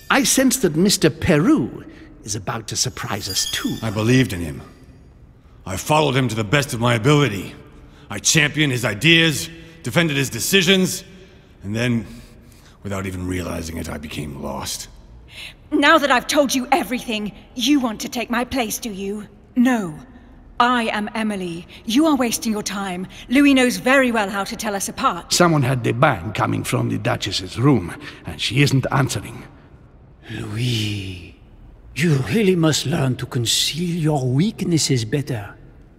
I sense that Mr. Peru is about to surprise us too. I believed in him. I followed him to the best of my ability. I championed his ideas, defended his decisions, and then, without even realizing it, I became lost. Now that I've told you everything, you want to take my place, do you? No. I am Emily. You are wasting your time. Louis knows very well how to tell us apart. Someone had the bang coming from the Duchess's room, and she isn't answering. Louis, you really must learn to conceal your weaknesses better,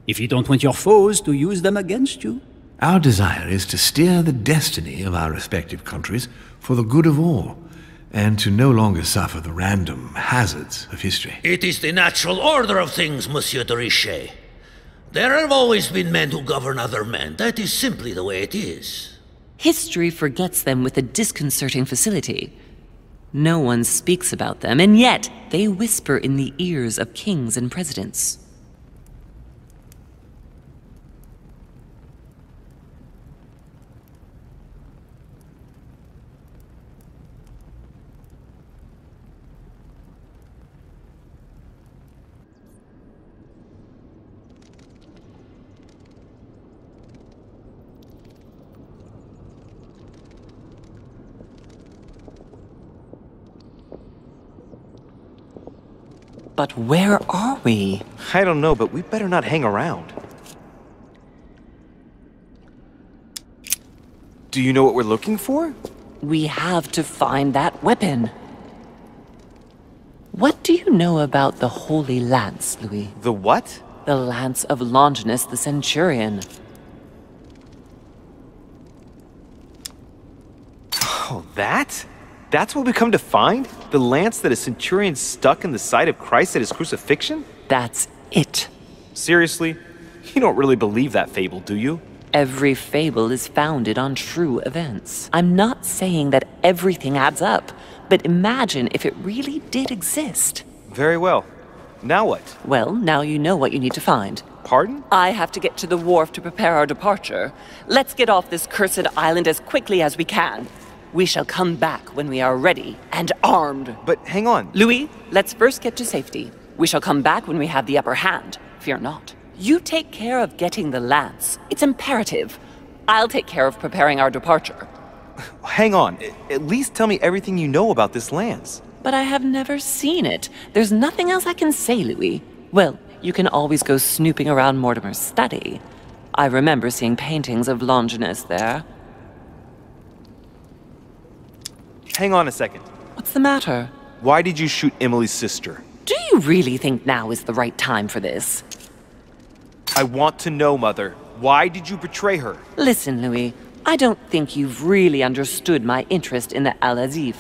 if you don't want your foes to use them against you. Our desire is to steer the destiny of our respective countries for the good of all, and to no longer suffer the random hazards of history. It is the natural order of things, Monsieur de Richet. There have always been men who govern other men. That is simply the way it is. History forgets them with a disconcerting facility. No one speaks about them, and yet they whisper in the ears of kings and presidents. But where are we? I don't know, but we better not hang around. Do you know what we're looking for? We have to find that weapon. What do you know about the Holy Lance, Louis? The what? The Lance of Longinus the Centurion. Oh, that? That's what we come to find? The lance that a centurion stuck in the side of Christ at his crucifixion? That's it. Seriously? You don't really believe that fable, do you? Every fable is founded on true events. I'm not saying that everything adds up, but imagine if it really did exist. Very well. Now what? Well, now you know what you need to find. Pardon? I have to get to the wharf to prepare our departure. Let's get off this cursed island as quickly as we can. We shall come back when we are ready and armed. But hang on. Louis, let's first get to safety. We shall come back when we have the upper hand. Fear not. You take care of getting the lance. It's imperative. I'll take care of preparing our departure. Hang on. At least tell me everything you know about this lance. But I have never seen it. There's nothing else I can say, Louis. Well, you can always go snooping around Mortimer's study. I remember seeing paintings of Longinus there. Hang on a second. What's the matter? Why did you shoot Emily's sister? Do you really think now is the right time for this? I want to know, Mother. Why did you betray her? Listen, Louis. I don't think you've really understood my interest in the Al-Azif.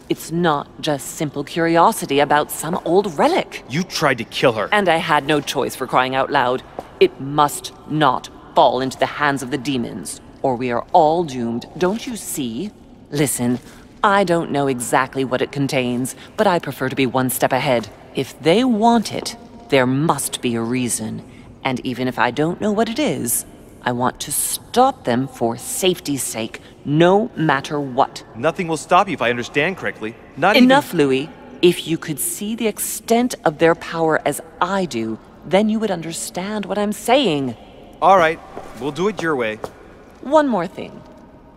It's not just simple curiosity about some old relic. You tried to kill her. And I had no choice, for crying out loud. It must not fall into the hands of the demons, or we are all doomed. Don't you see? Listen. I don't know exactly what it contains, but I prefer to be one step ahead. If they want it, there must be a reason. And even if I don't know what it is, I want to stop them for safety's sake, no matter what. Nothing will stop you if I understand correctly. Enough, Louis. If you could see the extent of their power as I do, then you would understand what I'm saying. All right, we'll do it your way. One more thing.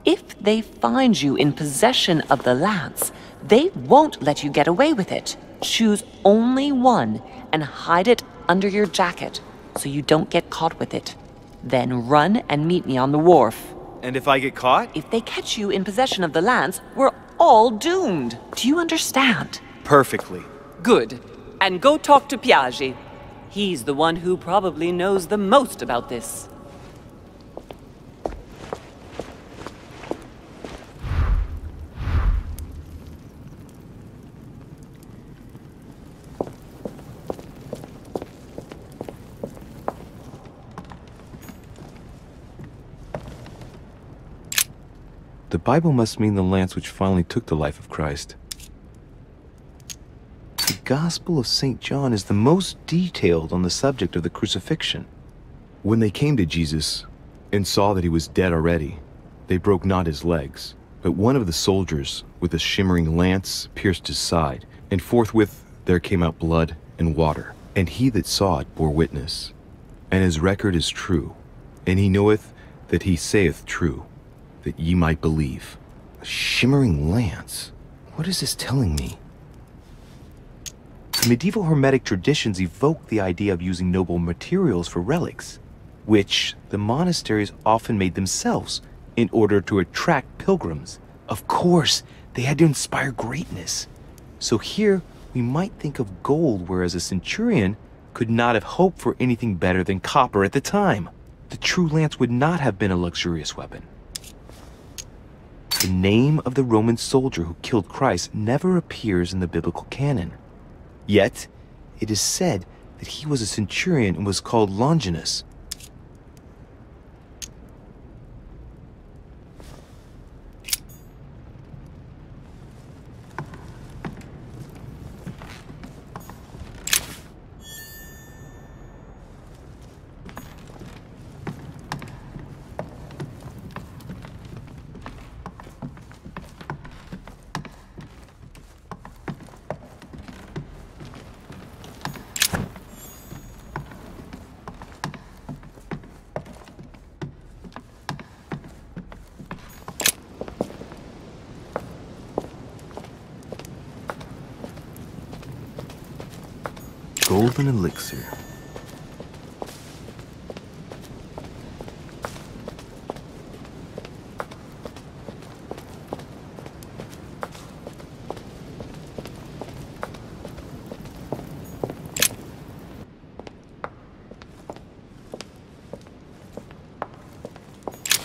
If they find you in possession of the lance, they won't let you get away with it. Choose only one and hide it under your jacket so you don't get caught with it. Then run and meet me on the wharf. And if I get caught? If they catch you in possession of the lance, we're all doomed. Do you understand? Perfectly. Good. And go talk to Piaggi. He's the one who probably knows the most about this. The Bible must mean the lance which finally took the life of Christ. The Gospel of St. John is the most detailed on the subject of the crucifixion. When they came to Jesus and saw that he was dead already, they broke not his legs, But one of the soldiers with a shimmering lance pierced his side, and forthwith there came out blood and water. And he that saw it bore witness, and his record is true, and he knoweth that he saith true, that ye might believe. A shimmering lance? What is this telling me? Medieval hermetic traditions evoke the idea of using noble materials for relics, which the monasteries often made themselves in order to attract pilgrims. Of course, they had to inspire greatness. So here, we might think of gold, whereas a centurion could not have hoped for anything better than copper at the time. The true lance would not have been a luxurious weapon. The name of the Roman soldier who killed Christ never appears in the biblical canon. Yet, it is said that he was a centurion and was called Longinus. Golden elixir.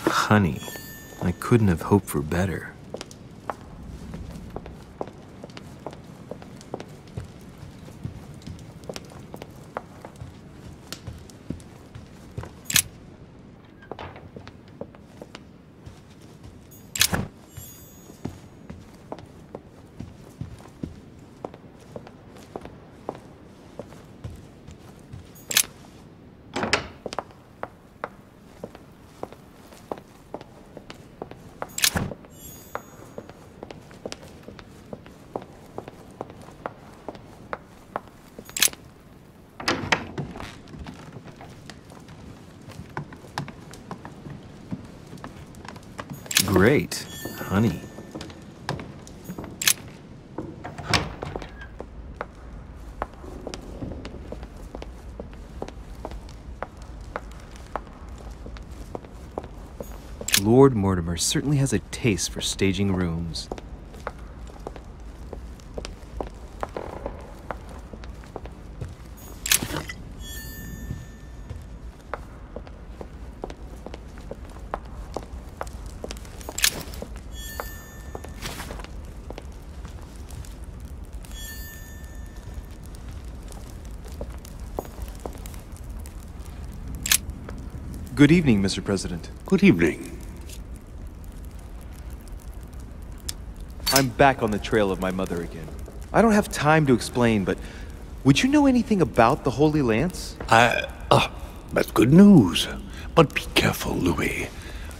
Honey, I couldn't have hoped for better. Great, honey. Lord Mortimer certainly has a taste for staging rooms. Good evening, Mr. President. Good evening. I'm back on the trail of my mother again. I don't have time to explain, but would you know anything about the Holy Lance? That's good news. But be careful, Louis.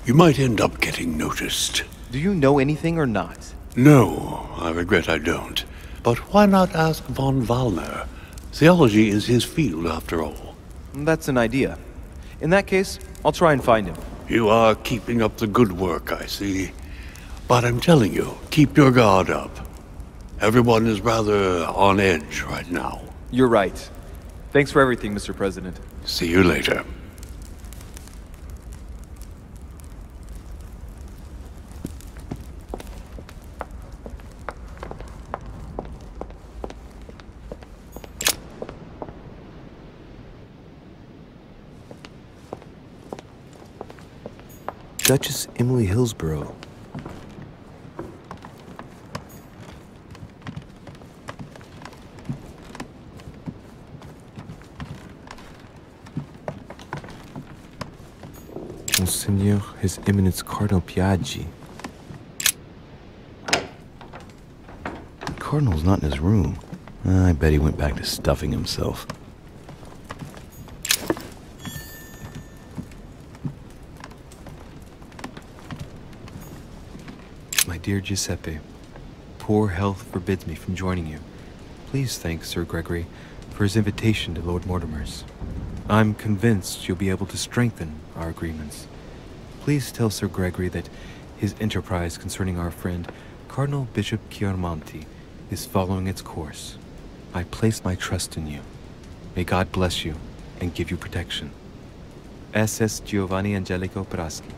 You might end up getting noticed. Do you know anything or not? No, I regret I don't. But why not ask von Wallner? Theology is his field, after all. That's an idea. In that case, I'll try and find him. You are keeping up the good work, I see. But I'm telling you, keep your guard up. Everyone is rather on edge right now. You're right. Thanks for everything, Mr. President. See you later. Duchess Emily Hillsborough. Monseigneur, His Eminence Cardinal Piaggi. The Cardinal's not in his room. I bet he went back to stuffing himself. My dear Giuseppe, poor health forbids me from joining you. Please thank Sir Gregory for his invitation to Lord Mortimer's. I'm convinced you'll be able to strengthen our agreements. Please tell Sir Gregory that his enterprise concerning our friend, Cardinal Bishop Chiaramonti, is following its course. I place my trust in you. May God bless you and give you protection. SS Giovanni Angelico Praschi.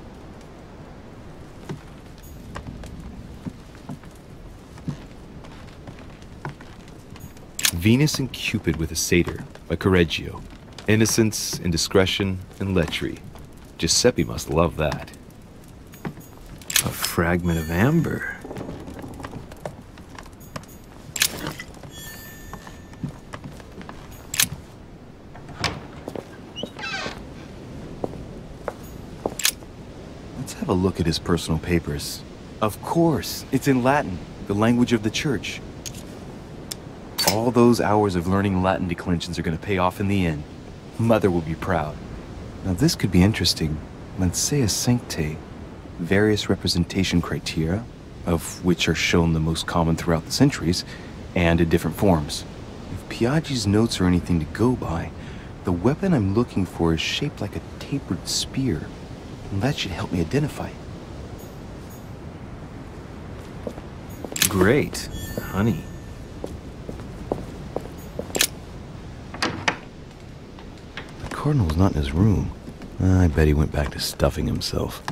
Venus and Cupid with a Satyr by Correggio. Innocence, indiscretion, and lechery. Giuseppe must love that. A fragment of amber. Let's have a look at his personal papers. Of course, it's in Latin, the language of the church. All those hours of learning Latin declensions are going to pay off in the end. Mother will be proud. Now this could be interesting. Let's say a sancte. Various representation criteria, of which are shown the most common throughout the centuries, and in different forms. If Piaggi's notes are anything to go by, the weapon I'm looking for is shaped like a tapered spear. And that should help me identify it. Great. Honey. The Cardinal's not in his room. I bet he went back to stuffing himself.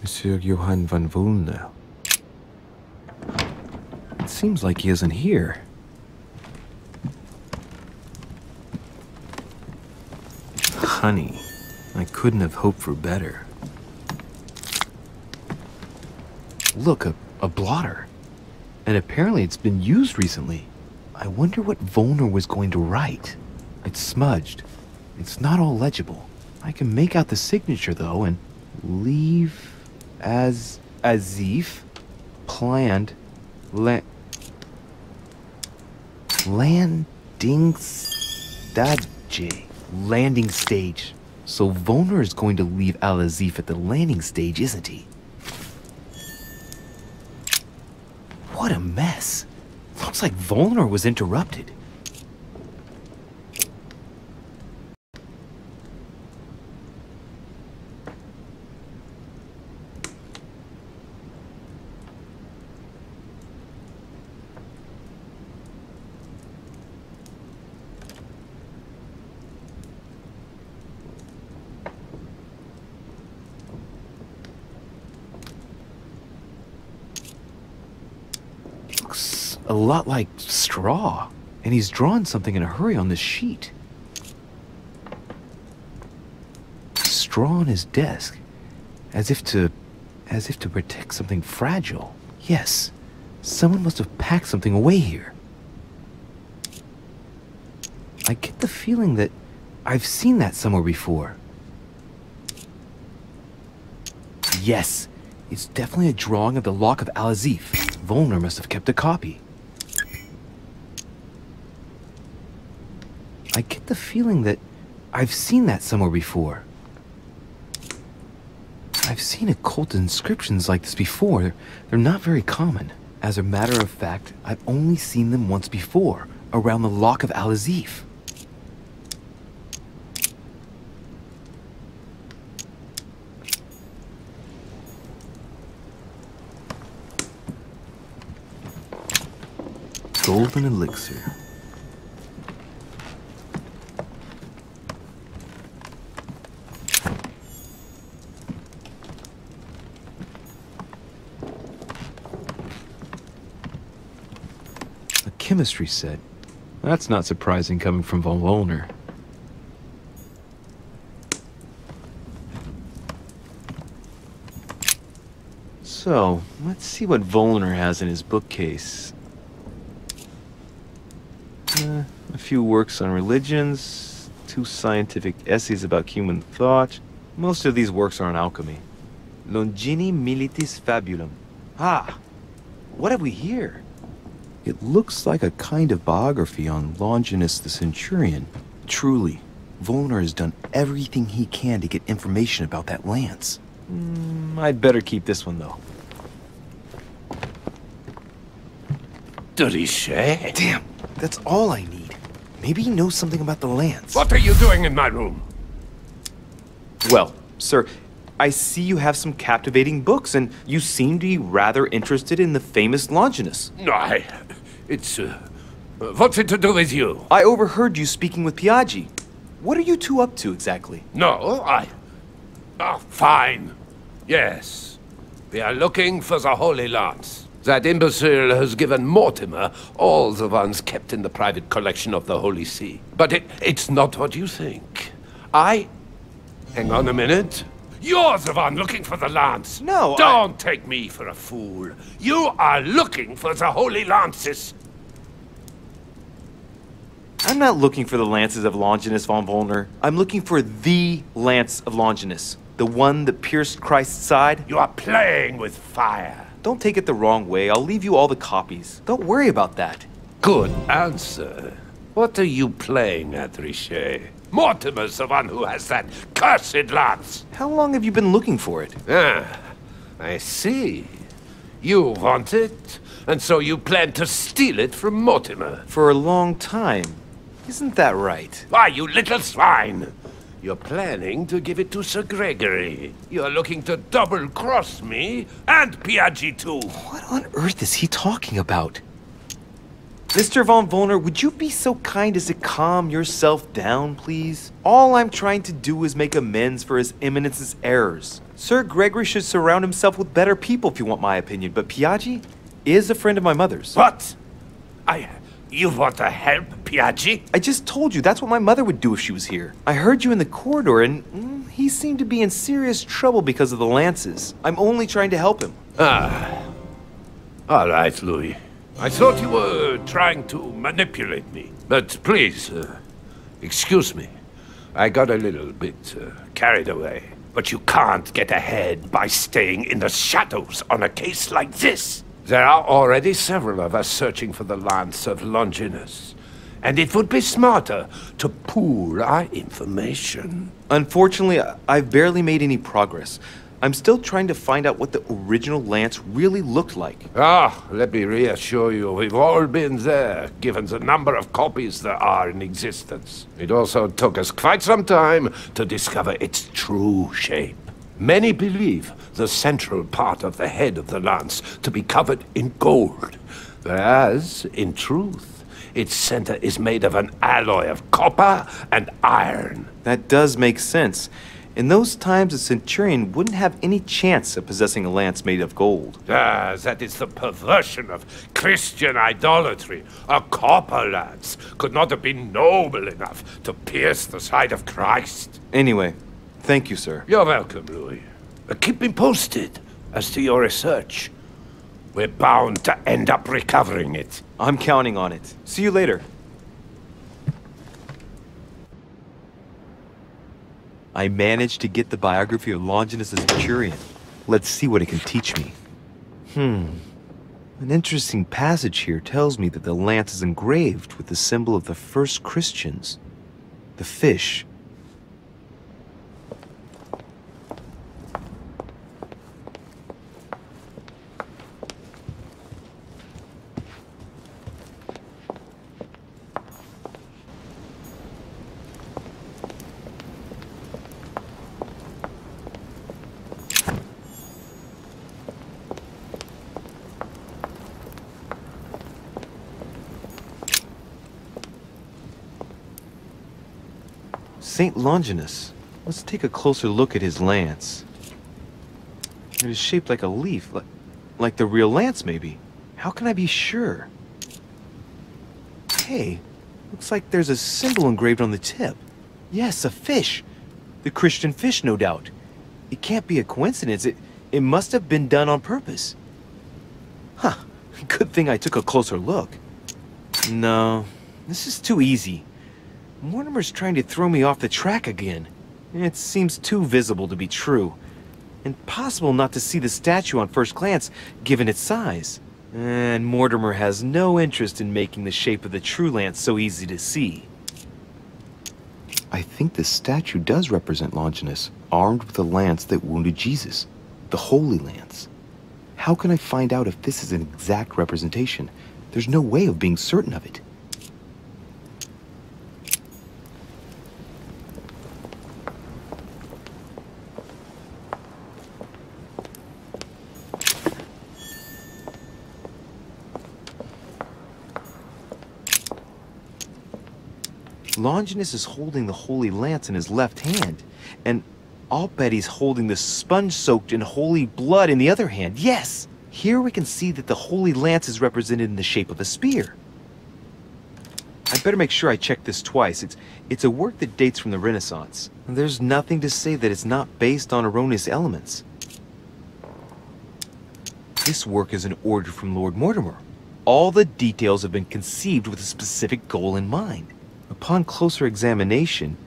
Monsieur Johann van Volner. It seems like he isn't here. Honey, I couldn't have hoped for better. Look, a blotter. And apparently it's been used recently. I wonder what Volner was going to write. It's smudged. It's not all legible. I can make out the signature though, and leave as if planned landing stage. So Volner is going to leave Al-Azif at the landing stage, isn't he? What a mess. Looks like Volner was interrupted. A lot like straw, and he's drawn something in a hurry on this sheet. Straw on his desk, as if to protect something fragile. Yes, someone must have packed something away here. I get the feeling that I've seen that somewhere before. Yes, it's definitely a drawing of the Lock of Al-Azif. Volner must have kept a copy. I get the feeling that I've seen that somewhere before. I've seen occult inscriptions like this before. They're not very common. As a matter of fact, I've only seen them once before, around the Lock of Al-Azif. Golden elixir. A chemistry set. That's not surprising coming from von Volner. So, let's see what Volner has in his bookcase. A few works on religions, 2 scientific essays about human thought. Most of these works are on alchemy. Longini Militis Fabulum. Ah, what have we here? It looks like a kind of biography on Longinus the Centurion. Truly, Volner has done everything he can to get information about that lance. I'd better keep this one, though. Richet? Damn, that's all I need. Maybe he knows something about the lance. What are you doing in my room? Well, sir, I see you have some captivating books, and you seem to be rather interested in the famous Longinus. No, it's... what's it to do with you? I overheard you speaking with Piaggi. What are you two up to, exactly? No, Oh, fine. Yes. We are looking for the Holy Lance. That imbecile has given Mortimer all the ones kept in the private collection of the Holy See. But it's not what you think. Hang on a minute. You're the one looking for the lance. No, Don't take me for a fool. You are looking for the Holy Lances. I'm not looking for the lances of Longinus von Volner. I'm looking for the lance of Longinus. The one that pierced Christ's side. You are playing with fire. Don't take it the wrong way. I'll leave you all the copies. Don't worry about that. Good answer. What are you playing at, Richet? Mortimer's the one who has that cursed lance. How long have you been looking for it? Ah, I see. You want it, and so you plan to steal it from Mortimer. For a long time. Isn't that right? Why, you little swine! You're planning to give it to Sir Gregory. You're looking to double-cross me, and Piaggi too. What on earth is he talking about? Mr. von Volner, would you be so kind as to calm yourself down, please? All I'm trying to do is make amends for His Eminence's errors. Sir Gregory should surround himself with better people, if you want my opinion, but Piaggi is a friend of my mother's. What? You want to help Piaggi? I just told you that's what my mother would do if she was here. I heard you in the corridor, and he seemed to be in serious trouble because of the lances. I'm only trying to help him. Ah. All right, Louis. I thought you were trying to manipulate me. But please, excuse me. I got a little bit carried away. But you can't get ahead by staying in the shadows on a case like this. There are already several of us searching for the lance of Longinus. And it would be smarter to pool our information. Unfortunately, I've barely made any progress. I'm still trying to find out what the original lance really looked like. Let me reassure you, we've all been there, given the number of copies there are in existence. It also took us quite some time to discover its true shape. Many believe the central part of the head of the lance to be covered in gold, whereas, in truth, its center is made of an alloy of copper and iron. That does make sense. In those times, a centurion wouldn't have any chance of possessing a lance made of gold. That is the perversion of Christian idolatry. A copper lance could not have been noble enough to pierce the side of Christ. Anyway, thank you, sir. You're welcome, Louis. Keep me posted as to your research. We're bound to end up recovering it. I'm counting on it. See you later. I managed to get the biography of Longinus the Centurion. Let's see what it can teach me. An interesting passage here tells me that the lance is engraved with the symbol of the first Christians, the fish. Saint Longinus. Let's take a closer look at his lance. It is shaped like a leaf, like the real lance, maybe. How can I be sure? Hey, looks like there's a symbol engraved on the tip. Yes, a fish. The Christian fish, no doubt. It can't be a coincidence. It must have been done on purpose. Huh. Good thing I took a closer look. No, this is too easy. Mortimer's trying to throw me off the track again. It seems too visible to be true. Impossible not to see the statue on first glance, given its size. And Mortimer has no interest in making the shape of the true lance so easy to see. I think the statue does represent Longinus, armed with the lance that wounded Jesus. The Holy Lance. How can I find out if this is an exact representation? There's no way of being certain of it. Longinus is holding the Holy Lance in his left hand, and I'll bet he's holding the sponge soaked in holy blood in the other hand. Yes! Here we can see that the Holy Lance is represented in the shape of a spear. I'd better make sure I check this twice. It's a work that dates from the Renaissance. There's nothing to say that it's not based on erroneous elements. This work is an order from Lord Mortimer. All the details have been conceived with a specific goal in mind. Upon closer examination,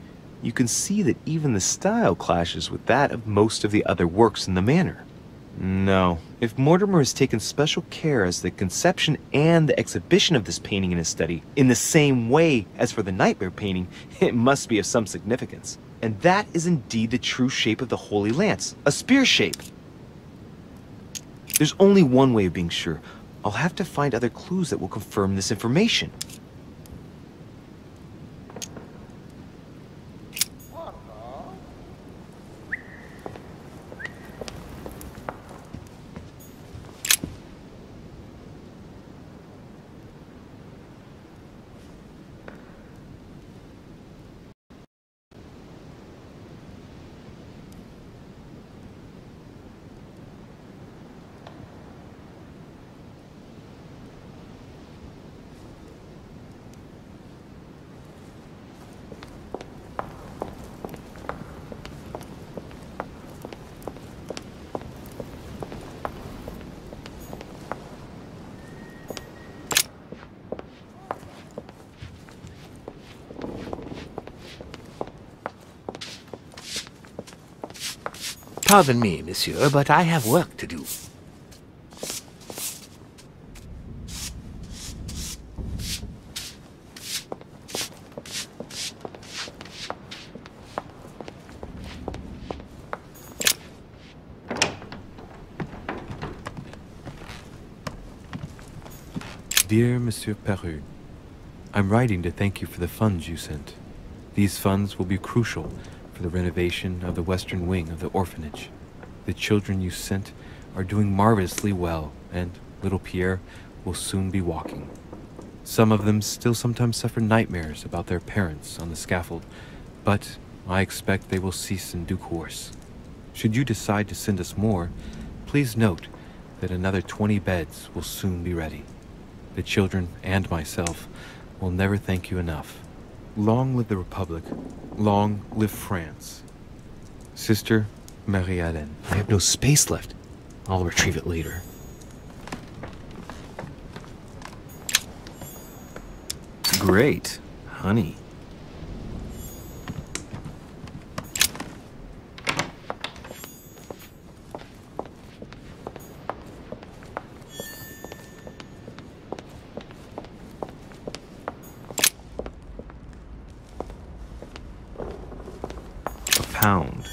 you can see that even the style clashes with that of most of the other works in the manor. No, if Mortimer has taken special care as the conception and the exhibition of this painting in his study, in the same way as for the Nightmare painting, it must be of some significance. And that is indeed the true shape of the Holy Lance, a spear shape. There's only one way of being sure. I'll have to find other clues that will confirm this information. Pardon me, monsieur, but I have work to do. Dear Monsieur Peru, I'm writing to thank you for the funds you sent. These funds will be crucial for the renovation of the western wing of the orphanage. The children you sent are doing marvelously well, and little Pierre will soon be walking. Some of them still sometimes suffer nightmares about their parents on the scaffold, but I expect they will cease in due course. Should you decide to send us more, please note that another 20 beds will soon be ready. The children and myself will never thank you enough. Long live the Republic. Long live France. Sister Marie-Hélène. I have no space left. I'll retrieve it later. Great. Honey. Pound.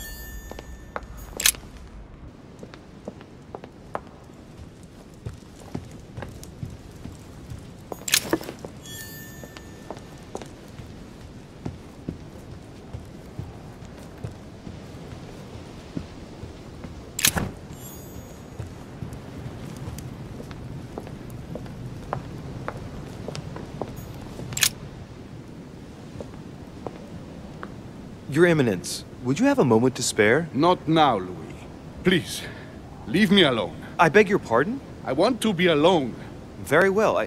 Your Eminence, would you have a moment to spare? Not now, Louis. Please, leave me alone. I beg your pardon? I want to be alone. Very well.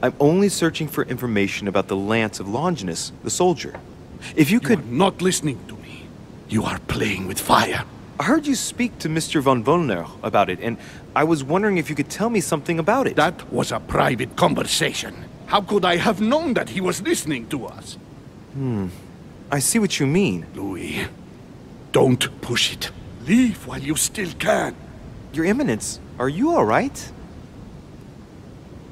I'm only searching for information about the lance of Longinus, the soldier. If you could... You are not listening to me. You are playing with fire. I heard you speak to Mr. von Wollner about it, and I was wondering if you could tell me something about it. That was a private conversation. How could I have known that he was listening to us? I see what you mean. Louis, don't push it. Leave while you still can. Your Eminence, are you all right?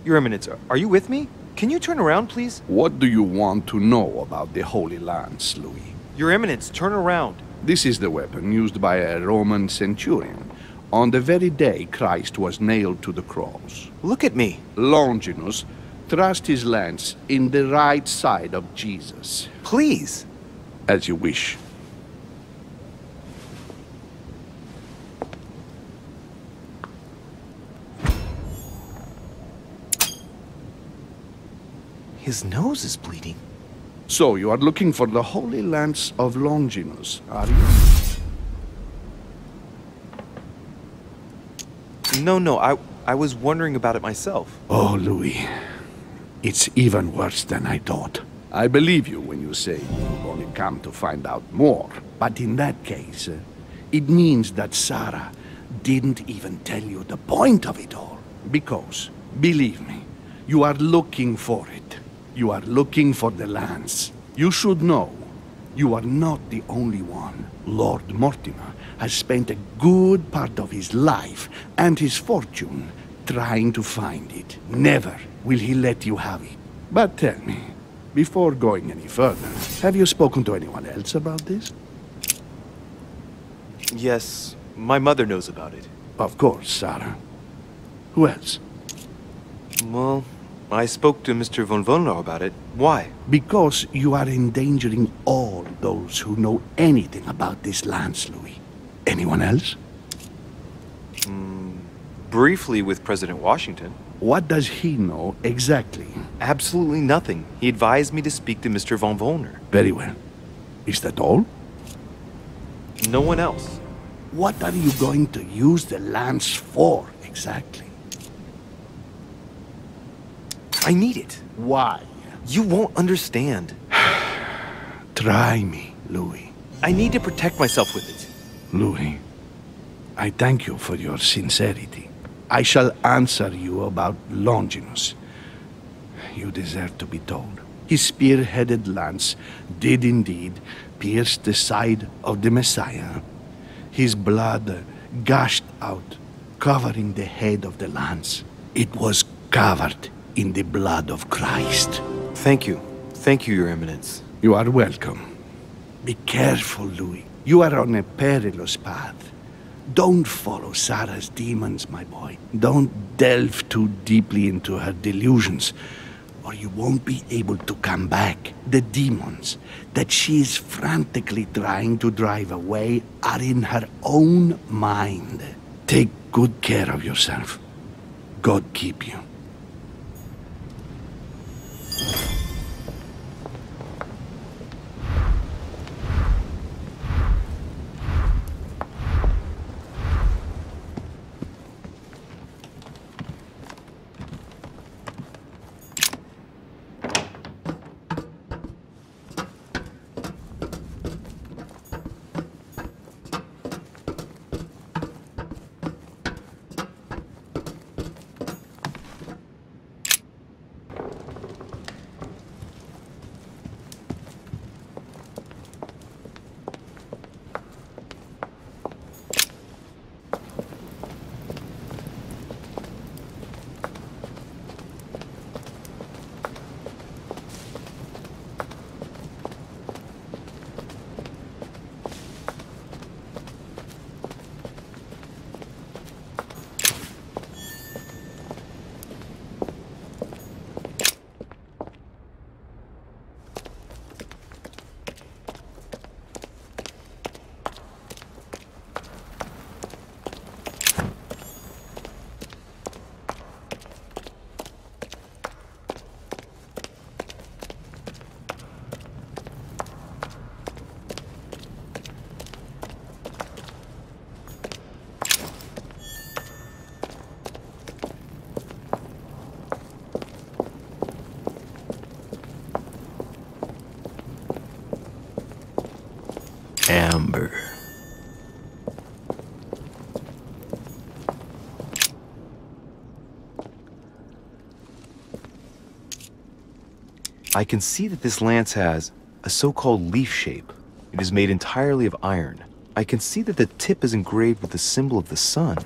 Your Eminence, are you with me? Can you turn around, please? What do you want to know about the Holy Lance, Louis? Your Eminence, turn around. This is the weapon used by a Roman centurion on the very day Christ was nailed to the cross. Look at me. Longinus thrust his lance in the right side of Jesus. Please. As you wish. His nose is bleeding. So you are looking for the Holy Lance of Longinus, are you? No, I was wondering about it myself. Oh, Louis. It's even worse than I thought. I believe you when you say you've only come to find out more. But in that case, it means that Sarah didn't even tell you the point of it all. Because, believe me, you are looking for it. You are looking for the lance. You should know, you are not the only one. Lord Mortimer has spent a good part of his life and his fortune trying to find it. Never will he let you have it. But tell me, before going any further, have you spoken to anyone else about this? Yes, my mother knows about it. Of course, Sarah. Who else? Well, I spoke to Mr. von Wollner about it. Why? Because you are endangering all those who know anything about this lance, Louis. Anyone else? Briefly with President Washington. What does he know exactly? Absolutely nothing. He advised me to speak to Mr. von Wollner. Very well. Is that all? No one else. What are you going to use the lance for, exactly? I need it. Why? You won't understand. Try me, Louis. I need to protect myself with it. Louis, I thank you for your sincerity. I shall answer you about Longinus. You deserve to be told. His spear-headed lance did indeed pierce the side of the Messiah. His blood gushed out, covering the head of the lance. It was covered in the blood of Christ. Thank you. Thank you, Your Eminence. You are welcome. Be careful, Louis. You are on a perilous path. Don't follow Sarah's demons, my boy. Don't delve too deeply into her delusions, or you won't be able to come back. The demons that she is frantically trying to drive away are in her own mind. Take good care of yourself. God keep you. I can see that this lance has a so-called leaf shape. It is made entirely of iron. I can see that the tip is engraved with the symbol of the sun.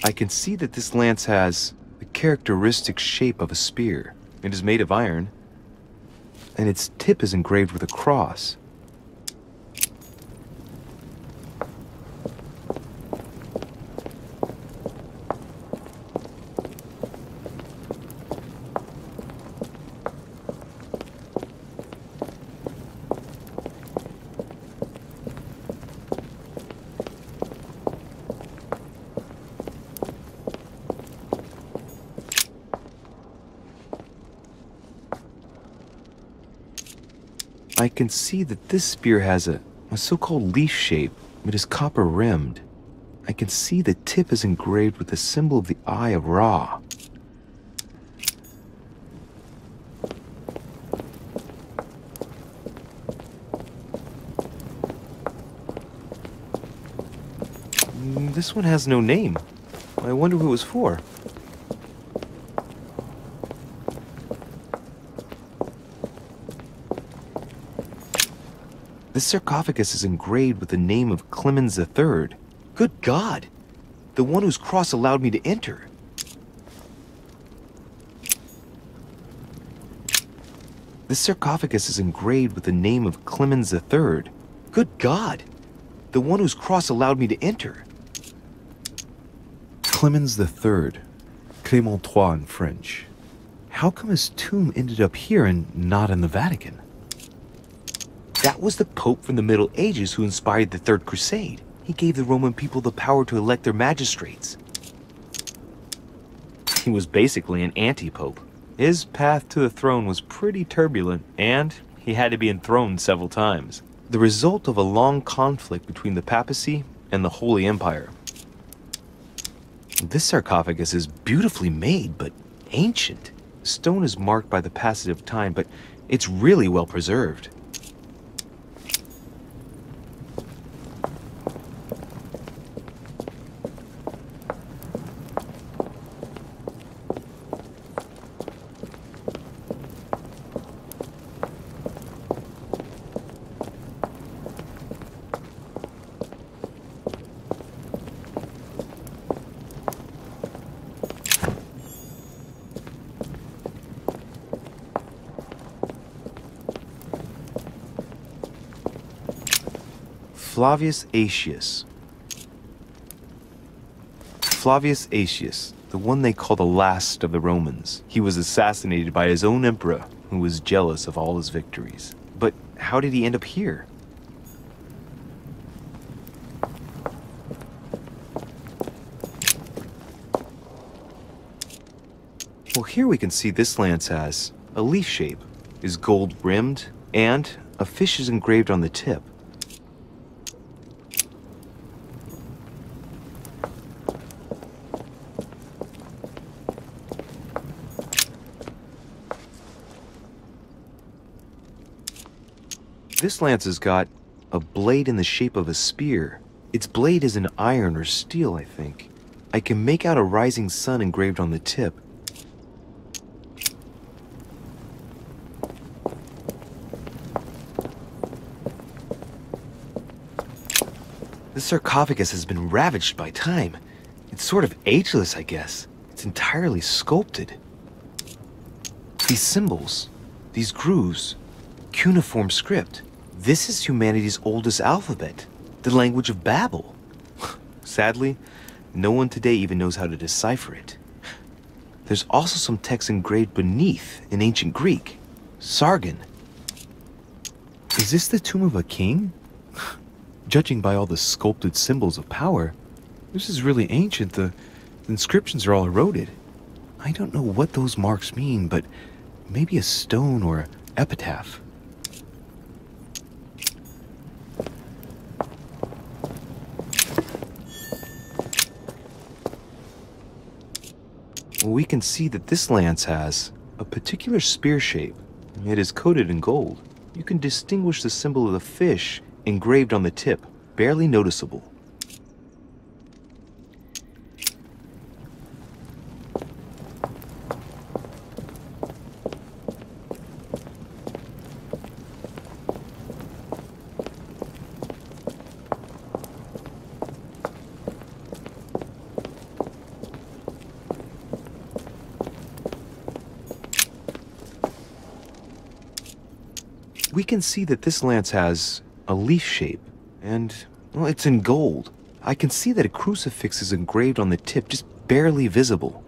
I can see that this lance has the characteristic shape of a spear. It is made of iron, and its tip is engraved with a cross. I can see that this spear has a so-called leaf shape. It is copper rimmed. I can see the tip is engraved with the symbol of the Eye of Ra. This one has no name. I wonder who it was for. This sarcophagus is engraved with the name of Clemens III. Good God! The one whose cross allowed me to enter. This sarcophagus is engraved with the name of Clemens III. Good God! The one whose cross allowed me to enter. Clemens III. Clément III in French. How come his tomb ended up here and not in the Vatican? That was the Pope from the Middle Ages who inspired the Third Crusade. He gave the Roman people the power to elect their magistrates. He was basically an anti-pope. His path to the throne was pretty turbulent, and he had to be enthroned several times. The result of a long conflict between the papacy and the Holy Empire. This sarcophagus is beautifully made, but ancient. The stone is marked by the passage of time, but it's really well preserved. Flavius Aetius. Flavius Aetius, the one they call the last of the Romans. He was assassinated by his own emperor, who was jealous of all his victories. But how did he end up here? Well, here we can see this lance has a leaf shape, is gold rimmed, and a fish is engraved on the tip. This lance has got a blade in the shape of a spear. Its blade is an iron or steel, I think. I can make out a rising sun engraved on the tip. This sarcophagus has been ravaged by time. It's sort of ageless, I guess. It's entirely sculpted. These symbols, these grooves, cuneiform script. This is humanity's oldest alphabet, the language of Babel. Sadly, no one today even knows how to decipher it. There's also some text engraved beneath in ancient Greek. Sargon. Is this the tomb of a king? Judging by all the sculpted symbols of power, this is really ancient. The inscriptions are all eroded. I don't know what those marks mean, but maybe a stone or epitaph. We can see that this lance has a particular spear shape. It is coated in gold. You can distinguish the symbol of the fish engraved on the tip. barely noticeable. We can see that this lance has a leaf shape, and, well, it's in gold. I can see that a crucifix is engraved on the tip, just barely visible.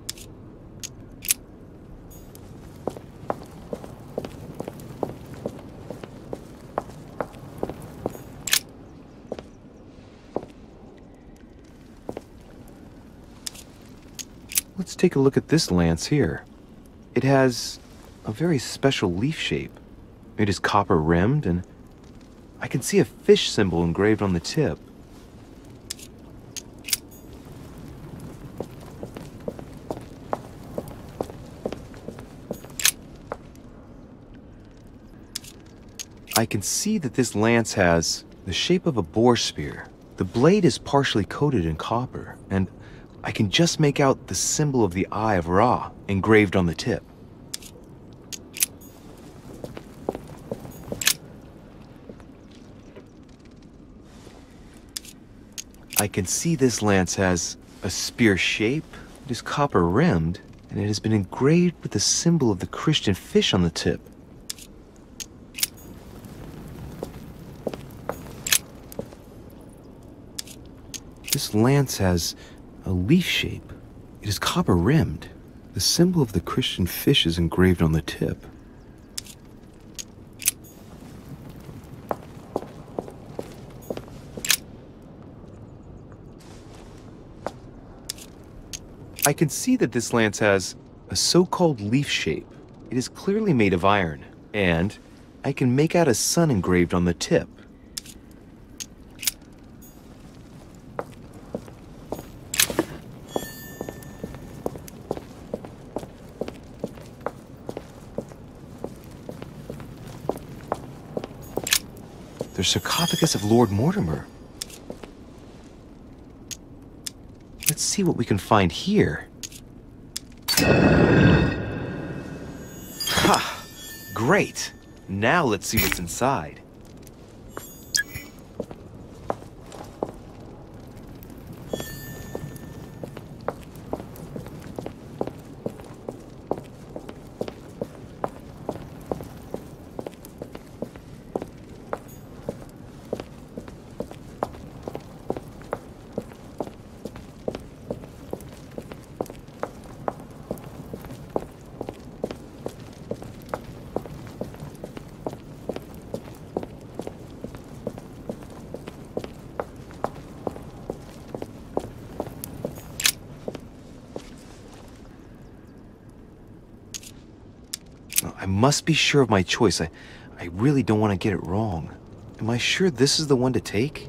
Let's take a look at this lance here. It has a very special leaf shape. It is copper rimmed, and I can see a fish symbol engraved on the tip. I can see that this lance has the shape of a boar spear. The blade is partially coated in copper, and I can just make out the symbol of the Eye of Ra engraved on the tip. I can see this lance has a spear shape, it is copper rimmed, and it has been engraved with the symbol of the Christian fish on the tip. This lance has a leaf shape. It is copper rimmed. The symbol of the Christian fish is engraved on the tip. I can see that this lance has a so-called leaf shape. It is clearly made of iron, and I can make out a sun engraved on the tip. The sarcophagus of Lord Mortimer. Let's see what we can find here. Ha! Great! Now let's see what's inside. I must be sure of my choice. I really don't want to get it wrong. Am I sure this is the one to take?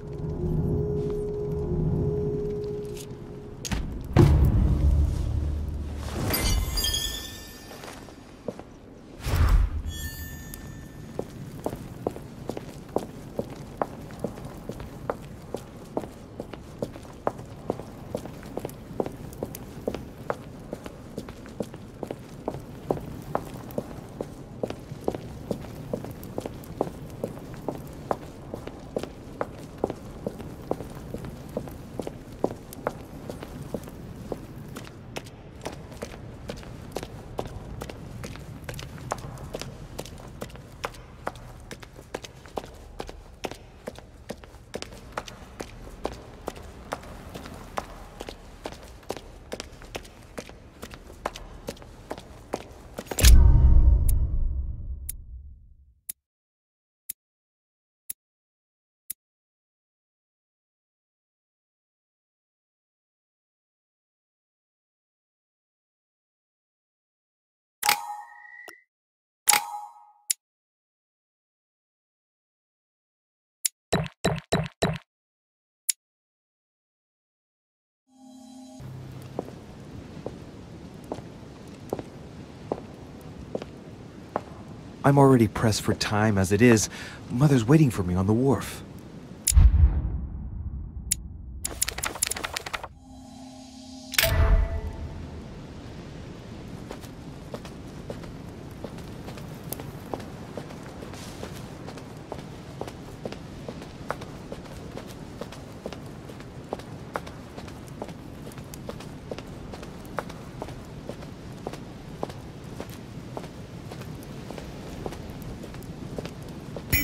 I'm already pressed for time as it is. Mother's waiting for me on the wharf.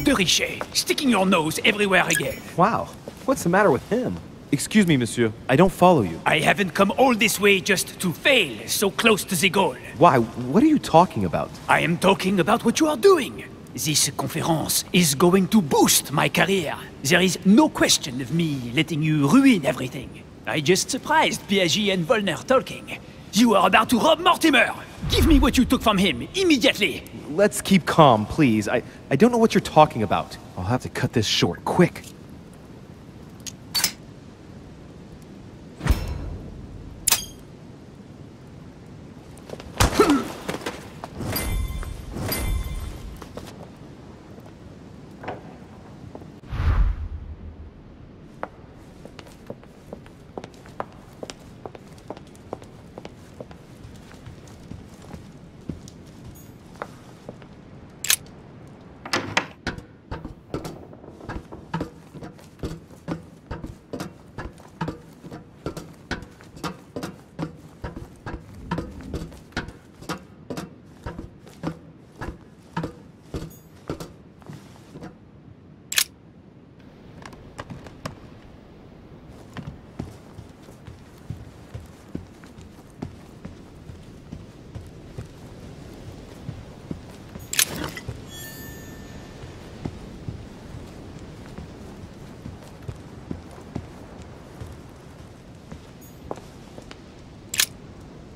de Richet, sticking your nose everywhere again. Wow, what's the matter with him? Excuse me, monsieur. I don't follow you. I haven't come all this way just to fail so close to the goal. Why? What are you talking about? I am talking about what you are doing. This conference is going to boost my career. There is no question of me letting you ruin everything. I just surprised Piaget and Volner talking. You are about to rob Mortimer! Give me what you took from him, immediately! Let's keep calm, please. I don't know what you're talking about. I'll have to cut this short, quick.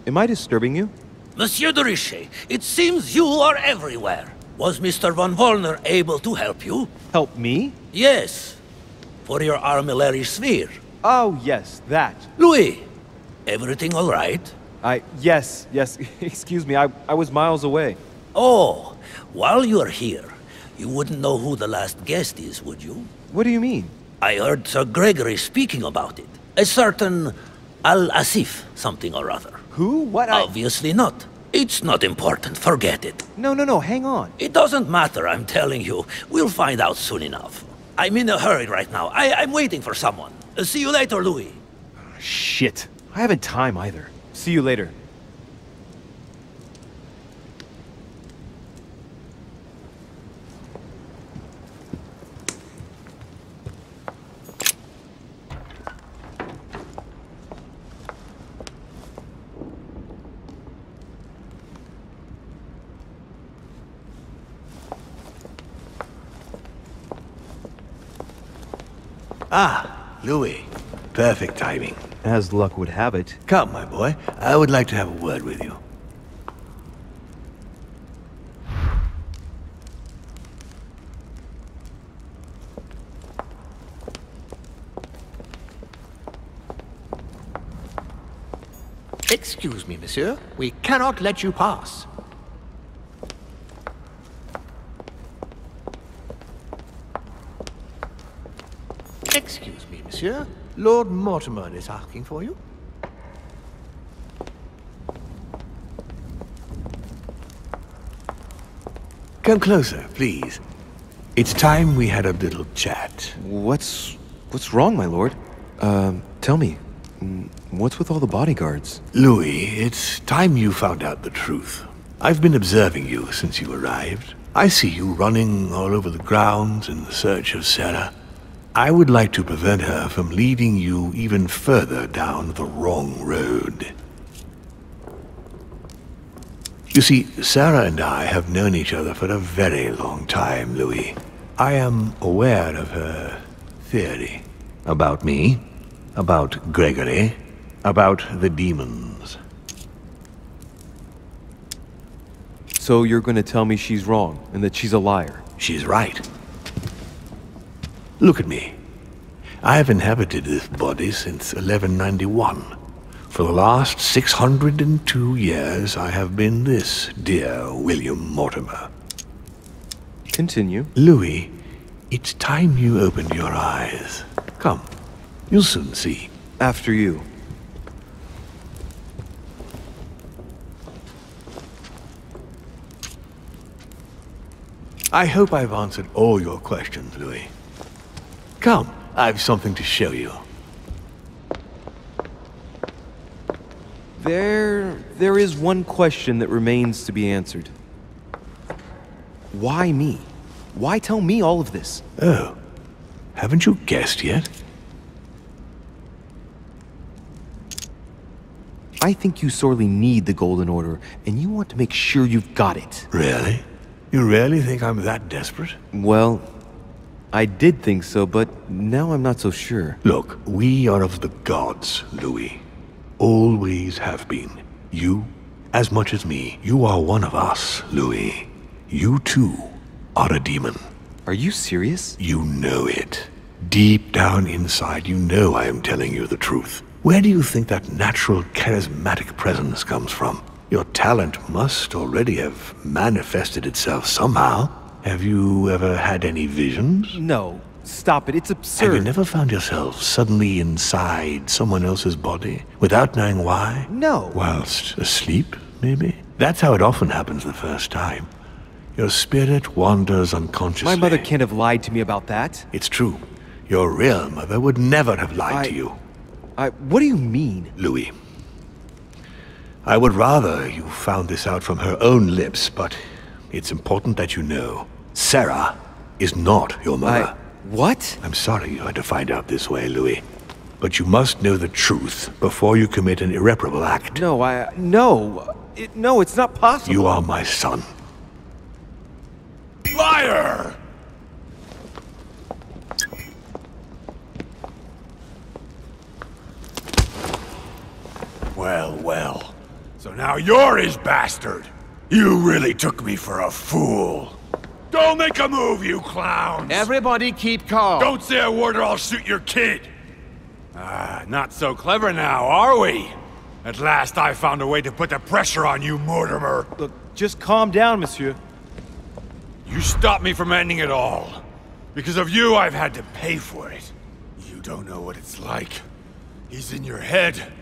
Am I disturbing you? Monsieur de Richet, it seems you are everywhere. Was Mr. von Wollner able to help you? Help me? Yes. For your armillary sphere. Oh, yes, that. Louis, everything all right? Yes. Excuse me, I was miles away. Oh, while you're here, you wouldn't know who the last guest is, would you? What do you mean? I heard Sir Gregory speaking about it. A certain Al-Asif something or other. Who? What? Obviously not. It's not important, forget it. No, hang on. It doesn't matter, I'm telling you. We'll find out soon enough. I'm in a hurry right now. I'm waiting for someone. See you later, Louis. Shit. I haven't time either. See you later. Ah, Louis. Perfect timing. As luck would have it. Come, my boy. I would like to have a word with you. Excuse me, monsieur. We cannot let you pass. Excuse me, monsieur. Lord Mortimer is asking for you. Come closer, please. It's time we had a little chat. What's wrong, my lord? Tell me. What's with all the bodyguards? Louis, it's time you found out the truth. I've been observing you since you arrived. I see you running all over the grounds in search of Sarah. I would like to prevent her from leading you even further down the wrong road. You see, Sarah and I have known each other for a very long time, Louis. I am aware of her theory. About me, about Gregory, about the demons. So you're going to tell me she's wrong, and that she's a liar? She's right. Look at me. I have inhabited this body since 1191. For the last 602 years, I have been this dear William Mortimer. Continue. Louis, it's time you opened your eyes. Come, you'll soon see. After you. I hope I've answered all your questions, Louis. Come, I've something to show you. There is one question that remains to be answered. Why me? Why tell me all of this? Oh, haven't you guessed yet? I think you sorely need the Golden Order, and you want to make sure you've got it. Really? You really think I'm that desperate? Well, I did think so, but now I'm not so sure. Look, we are of the gods, Louis. Always have been. You, as much as me, you are one of us, Louis. You too are a demon. Are you serious? You know it. Deep down inside, you know I am telling you the truth. Where do you think that natural, charismatic presence comes from? Your talent must already have manifested itself somehow. Have you ever had any visions? No. Stop it. It's absurd. Have you never found yourself suddenly inside someone else's body, without knowing why? No. Whilst asleep, maybe? That's how it often happens the first time. Your spirit wanders unconsciously. My mother can't have lied to me about that. It's true. Your real mother would never have lied to you. What do you mean? Louis, I would rather you found this out from her own lips, but it's important that you know. Sarah is not your mother. What? I'm sorry you had to find out this way, Louis. But you must know the truth before you commit an irreparable act. No, no, it's not possible. You are my son. Liar! Well, well. So now you're his bastard. You really took me for a fool. Don't make a move, you clowns! Everybody keep calm. Don't say a word or I'll shoot your kid! Ah, not so clever now, are we? At last I found a way to put the pressure on you, Mortimer. Look, just calm down, monsieur. You stopped me from ending it all. Because of you, I've had to pay for it. You don't know what it's like. He's in your head.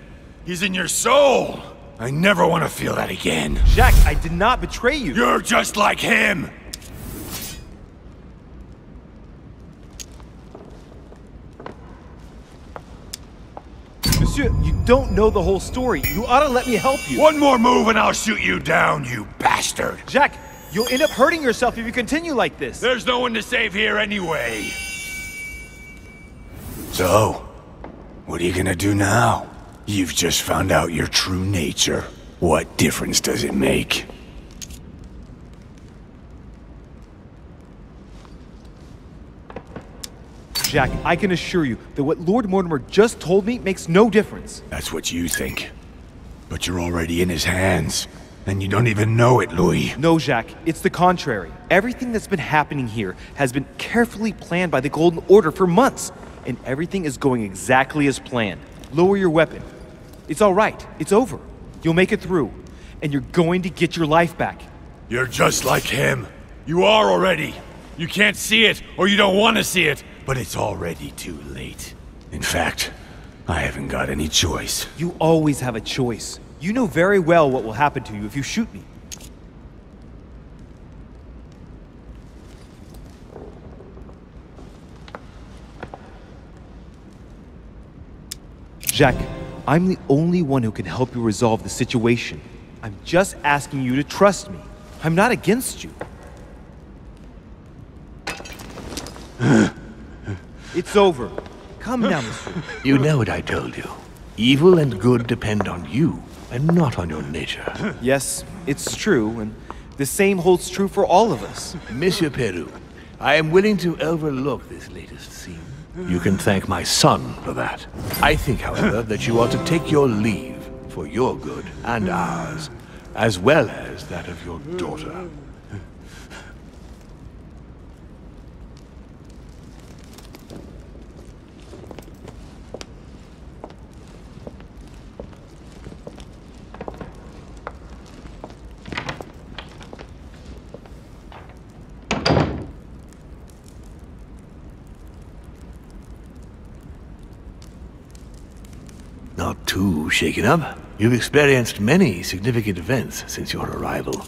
He's in your soul. I never want to feel that again. Jack, I did not betray you. You're just like him! Monsieur, you don't know the whole story. You ought to let me help you. One more move and I'll shoot you down, you bastard! Jack, you'll end up hurting yourself if you continue like this. There's no one to save here anyway. So, what are you gonna do now? You've just found out your true nature. What difference does it make? Jack, I can assure you that what Lord Mortimer just told me makes no difference. That's what you think. But you're already in his hands. And you don't even know it, Louis. No, Jack, it's the contrary. Everything that's been happening here has been carefully planned by the Golden Order for months. And everything is going exactly as planned. Lower your weapon. It's all right. It's over. You'll make it through. And you're going to get your life back. You're just like him. You are already. You can't see it, or you don't want to see it, but it's already too late. In fact, I haven't got any choice. You always have a choice. You know very well what will happen to you if you shoot me. Jack, I'm the only one who can help you resolve the situation. I'm just asking you to trust me. I'm not against you. It's over. Come now, monsieur. You know what I told you. Evil and good depend on you, and not on your nature. Yes, it's true, and the same holds true for all of us. Monsieur Peru, I am willing to overlook this latest scene. You can thank my son for that. I think, however, that you ought to take your leave for your good and ours, as well as that of your daughter. Not too shaken up. You've experienced many significant events since your arrival.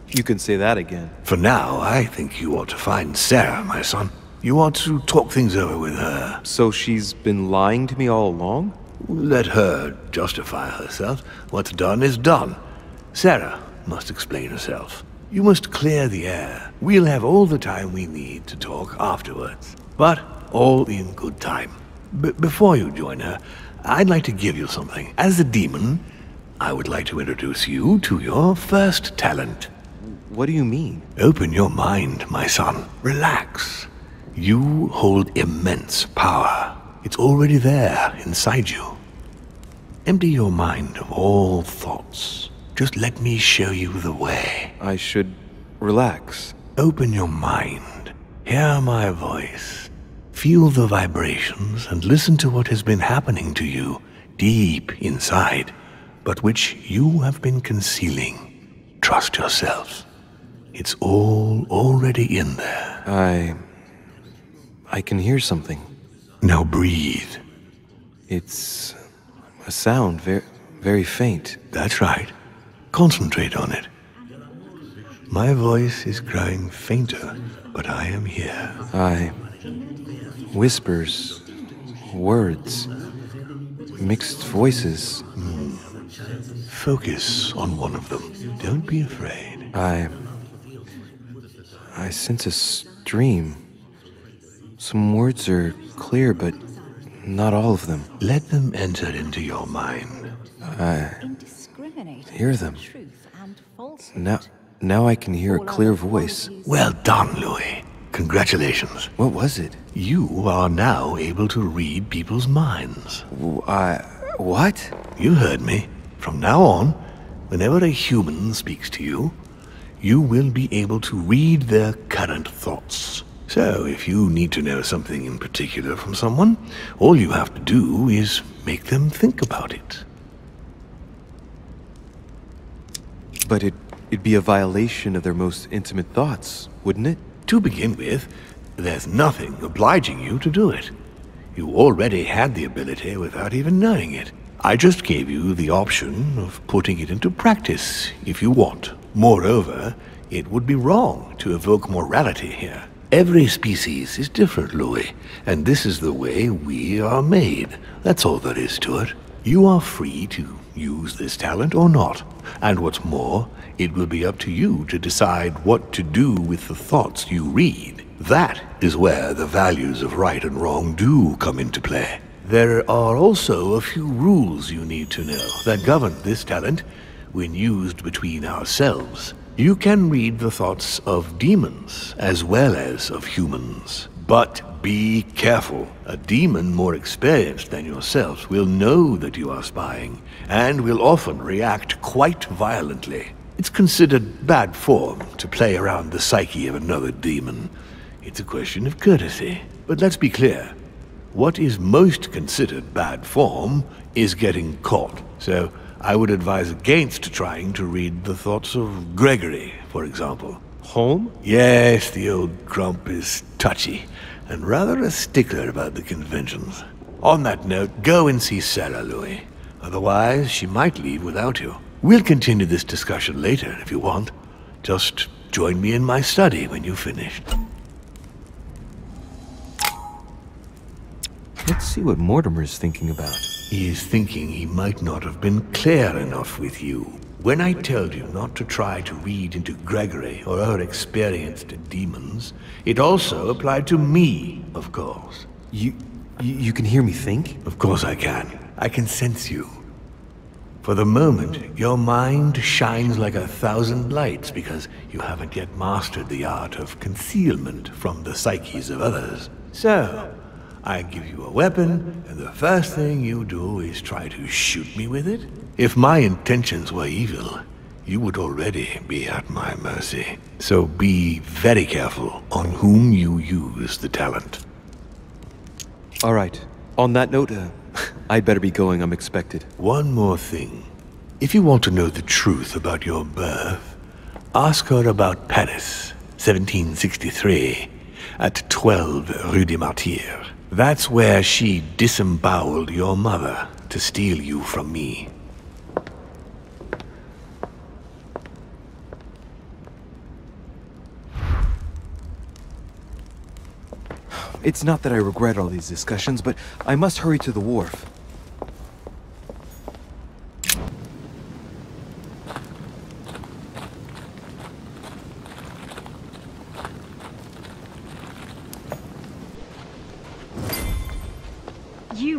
You can say that again. For now, I think you ought to find Sarah, my son. You ought to talk things over with her. So she's been lying to me all along? Let her justify herself. What's done is done. Sarah must explain herself. You must clear the air. We'll have all the time we need to talk afterwards. But all in good time. Before you join her, I'd like to give you something. As a demon, I would like to introduce you to your first talent. What do you mean? Open your mind, my son. Relax. You hold immense power. It's already there, inside you. Empty your mind of all thoughts. Just let me show you the way. I should relax. Open your mind. Hear my voice. Feel the vibrations and listen to what has been happening to you deep inside, but which you have been concealing. Trust yourself. It's all already in there. I can hear something. Now breathe. It's a sound, very faint. That's right. Concentrate on it. My voice is growing fainter, but I am here. Whispers, words, mixed voices. Focus on one of them. Don't be afraid. I sense a stream. Some words are clear, but not all of them. Let them enter into your mind. I hear them. Now I can hear a clear voice. Well done, Louis. Congratulations. What was it? You are now able to read people's minds. What? You heard me. From now on, whenever a human speaks to you, you will be able to read their current thoughts. So, if you need to know something in particular from someone, all you have to do is make them think about it. But it'd be a violation of their most intimate thoughts, wouldn't it? To begin with, there's nothing obliging you to do it. You already had the ability without even knowing it. I just gave you the option of putting it into practice if you want. Moreover, it would be wrong to evoke morality here. Every species is different, Louis, and this is the way we are made. That's all there is to it. You are free to use this talent or not. And what's more, it will be up to you to decide what to do with the thoughts you read. That is where the values of right and wrong do come into play. There are also a few rules you need to know that govern this talent when used between ourselves. You can read the thoughts of demons as well as of humans. But be careful. A demon more experienced than yourself will know that you are spying and will often react quite violently. It's considered bad form to play around the psyche of another demon. It's a question of courtesy. But let's be clear. What is most considered bad form is getting caught. So I would advise against trying to read the thoughts of Gregory, for example. Home? Yes, the old grump is touchy and rather a stickler about the conventions. On that note, go and see Sarah, Louis. Otherwise, she might leave without you. We'll continue this discussion later if you want. Just join me in my study when you've finished. Let's see what Mortimer's thinking about. He is thinking he might not have been clear enough with you. When I told you not to try to read into Gregory or her experienced demons, it also applied to me, of course. You can hear me think? Of course I can. I can sense you. For the moment, your mind shines like 1,000 lights because you haven't yet mastered the art of concealment from the psyches of others. So, I give you a weapon, and the first thing you do is try to shoot me with it? If my intentions were evil, you would already be at my mercy. So be very careful on whom you use the talent. All right. On that note, I'd better be going. I'm expected. One more thing. If you want to know the truth about your birth, ask her about Paris, 1763, at 12 Rue des Martyrs. That's where she disemboweled your mother to steal you from me. It's not that I regret all these discussions, but I must hurry to the wharf.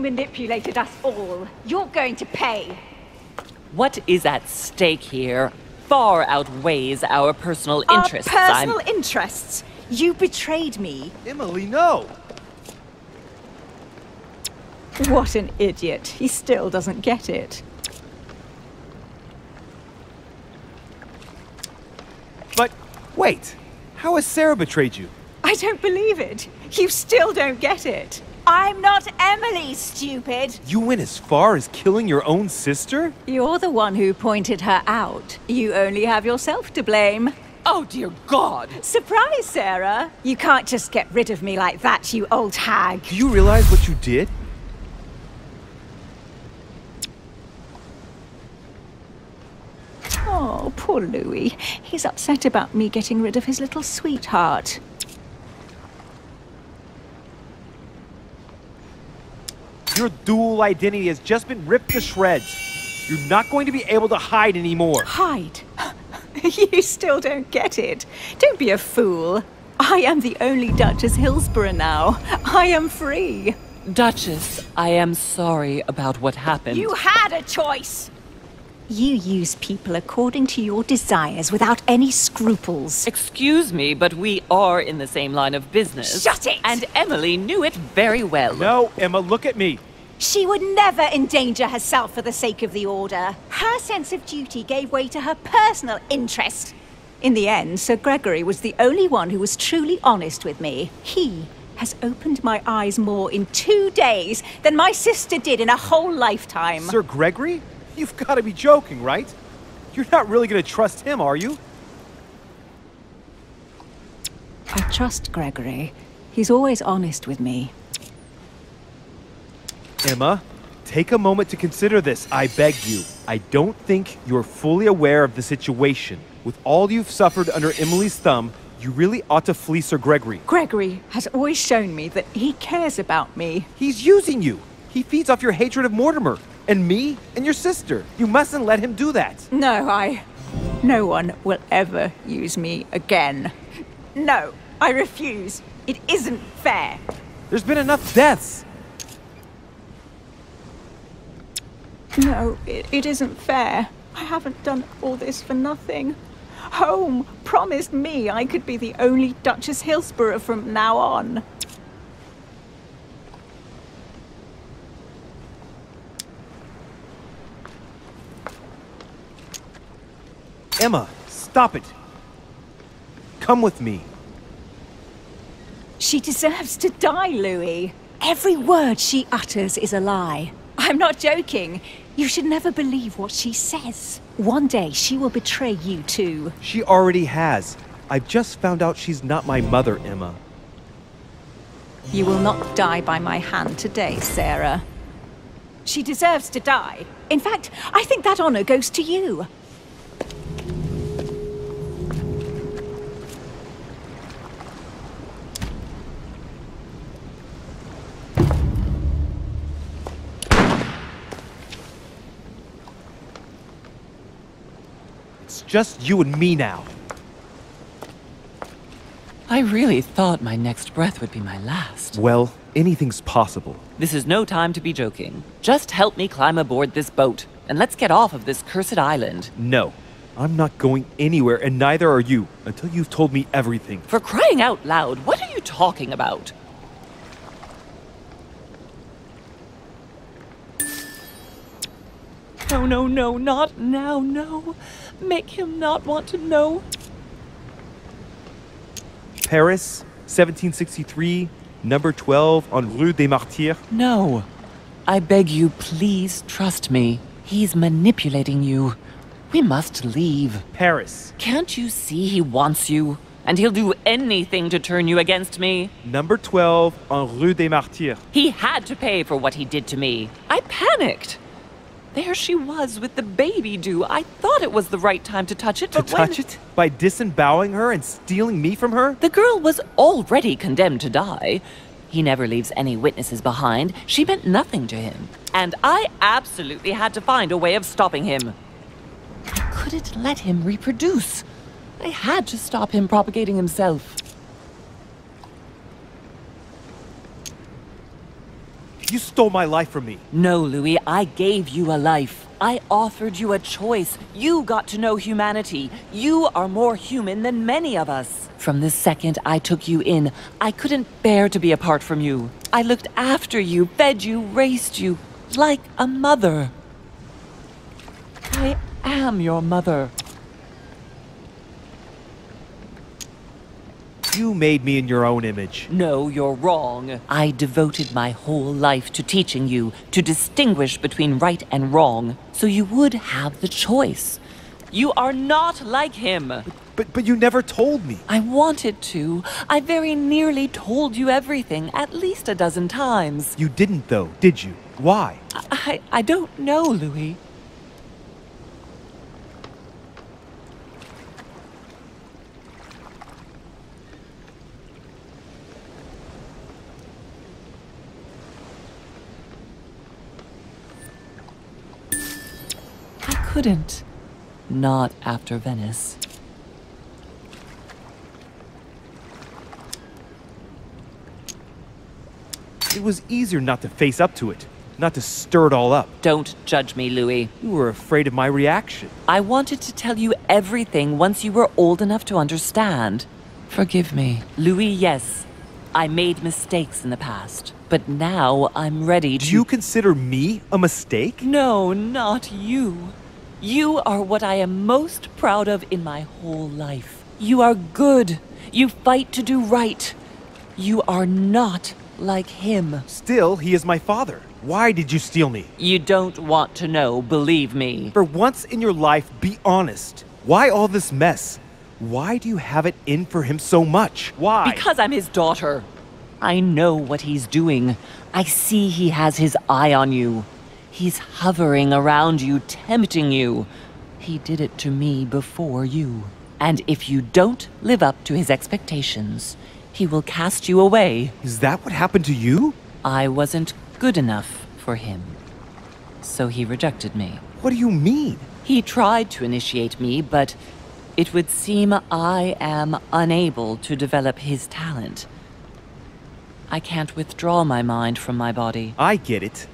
manipulated us all. You're going to pay. What is at stake here far outweighs our personal interests. Our personal interests? You betrayed me. Emily, no! What an idiot. He still doesn't get it. But, wait. How has Sarah betrayed you? I don't believe it. You still don't get it. I'm not Emily, stupid. You went as far as killing your own sister? You're the one who pointed her out. You only have yourself to blame. Oh, dear God! Surprise, Sarah. You can't just get rid of me like that, you old hag. Do you realize what you did? Oh, poor Louis. He's upset about me getting rid of his little sweetheart. Your dual identity has just been ripped to shreds. You're not going to be able to hide anymore. Hide? You still don't get it. Don't be a fool. I am the only Duchess Hillsborough now. I am free. Duchess, I am sorry about what happened. You had a choice. You use people according to your desires without any scruples. Excuse me, but we are in the same line of business. Shut it! And Emily knew it very well. No, Emma, look at me. She would never endanger herself for the sake of the Order. Her sense of duty gave way to her personal interest. In the end, Sir Gregory was the only one who was truly honest with me. He has opened my eyes more in 2 days than my sister did in a whole lifetime. Sir Gregory? You've got to be joking, right? You're not really going to trust him, are you? I trust Gregory. He's always honest with me. Emma, take a moment to consider this, I beg you. I don't think you're fully aware of the situation. With all you've suffered under Emily's thumb, you really ought to flee Sir Gregory. Gregory has always shown me that he cares about me. He's using you. He feeds off your hatred of Mortimer. And me and your sister. You mustn't let him do that. No, no one will ever use me again. No, I refuse. It isn't fair. There's been enough deaths. No, it isn't fair. I haven't done all this for nothing. Home promised me I could be the only Duchess Hillsborough from now on. Emma, stop it. Come with me. She deserves to die, Louis. Every word she utters is a lie. I'm not joking. You should never believe what she says. One day she will betray you too. She already has. I've just found out she's not my mother, Emma. You will not die by my hand today, Sarah. She deserves to die. In fact, I think that honor goes to you. It's just you and me now. I really thought my next breath would be my last. Well, anything's possible. This is no time to be joking. Just help me climb aboard this boat, and let's get off of this cursed island. No, I'm not going anywhere, and neither are you, until you've told me everything. For crying out loud, what are you talking about? No, no, no, not now, no. Make him not want to know. Paris, 1763, number 12 on Rue des Martyrs. No. I beg you, please trust me. He's manipulating you. We must leave. Paris. Can't you see he wants you? And he'll do anything to turn you against me. Number 12 on Rue des Martyrs. He had to pay for what he did to me. I panicked. There she was with the baby due. I thought it was the right time to touch it, but touch it? By disemboweling her and stealing me from her? The girl was already condemned to die. He never leaves any witnesses behind. She meant nothing to him. And I absolutely had to find a way of stopping him. I couldn't let him reproduce. I had to stop him propagating himself. You stole my life from me. No, Louis, I gave you a life. I offered you a choice. You got to know humanity. You are more human than many of us. From the second I took you in, I couldn't bear to be apart from you. I looked after you, fed you, raised you, like a mother. I am your mother. You made me in your own image. No, you're wrong. I devoted my whole life to teaching you to distinguish between right and wrong, so you would have the choice. You are not like him. But you never told me. I wanted to. I very nearly told you everything, at least a dozen times. You didn't, though, did you? Why? I don't know, Louis. I couldn't. Not after Venice. It was easier not to face up to it, not to stir it all up. Don't judge me, Louis. You were afraid of my reaction. I wanted to tell you everything once you were old enough to understand. Forgive me. Louis, yes. I made mistakes in the past, but now I'm ready to— Do you consider me a mistake? No, not you. You are what I am most proud of in my whole life. You are good. You fight to do right. You are not like him. Still, he is my father. Why did you steal me? You don't want to know, believe me. For once in your life, be honest. Why all this mess? Why do you have it in for him so much? Why? Because I'm his daughter. I know what he's doing. I see he has his eye on you. He's hovering around you, tempting you. He did it to me before you. And if you don't live up to his expectations, he will cast you away. Is that what happened to you? I wasn't good enough for him. So he rejected me. What do you mean? He tried to initiate me, but it would seem I am unable to develop his talent. I can't withdraw my mind from my body. I get it.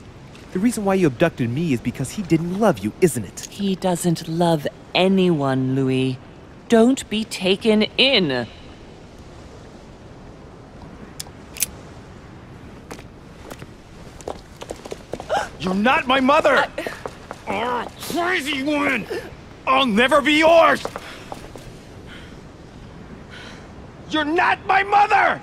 The reason why you abducted me is because he didn't love you, isn't it? He doesn't love anyone, Louis. Don't be taken in. You're not my mother! Oh, crazy woman! I'll never be yours! You're not my mother!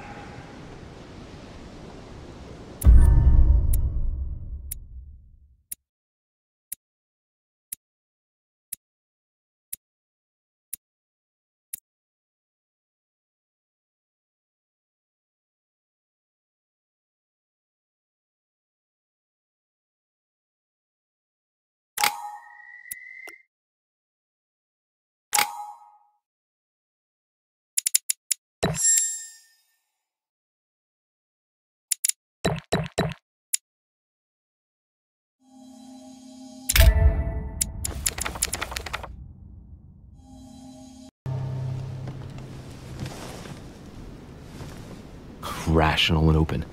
Rational and open.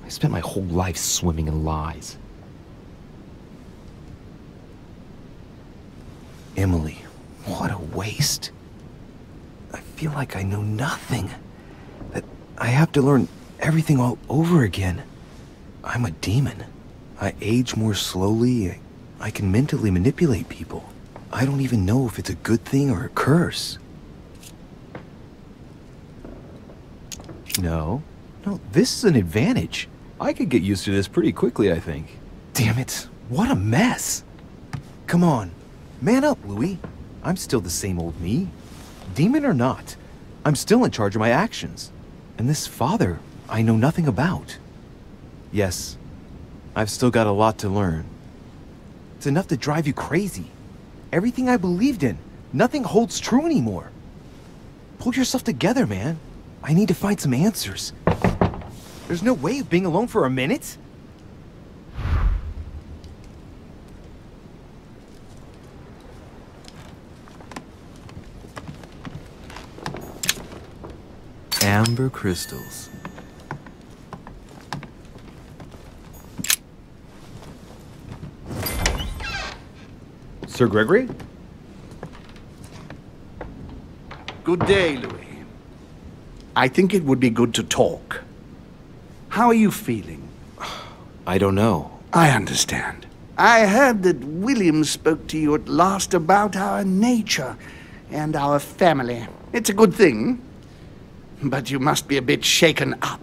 I spent my whole life swimming in lies. Emily, what a waste. I feel like I know nothing. That I have to learn everything all over again. I'm a demon. I age more slowly. I can mentally manipulate people. I don't even know if it's a good thing or a curse. No, this is an advantage. I could get used to this pretty quickly, I think. Damn it, what a mess. Come on, man up, Louis. I'm still the same old me. Demon or not, I'm still in charge of my actions. And this father, I know nothing about. Yes, I've still got a lot to learn. It's enough to drive you crazy. Everything I believed in, nothing holds true anymore. Pull yourself together, man. I need to find some answers. There's no way of being alone for a minute. Amber crystals. Sir Gregory? Good day, Louis. I think it would be good to talk. How are you feeling? I don't know. I understand. I heard that William spoke to you at last about our nature and our family. It's a good thing, but you must be a bit shaken up.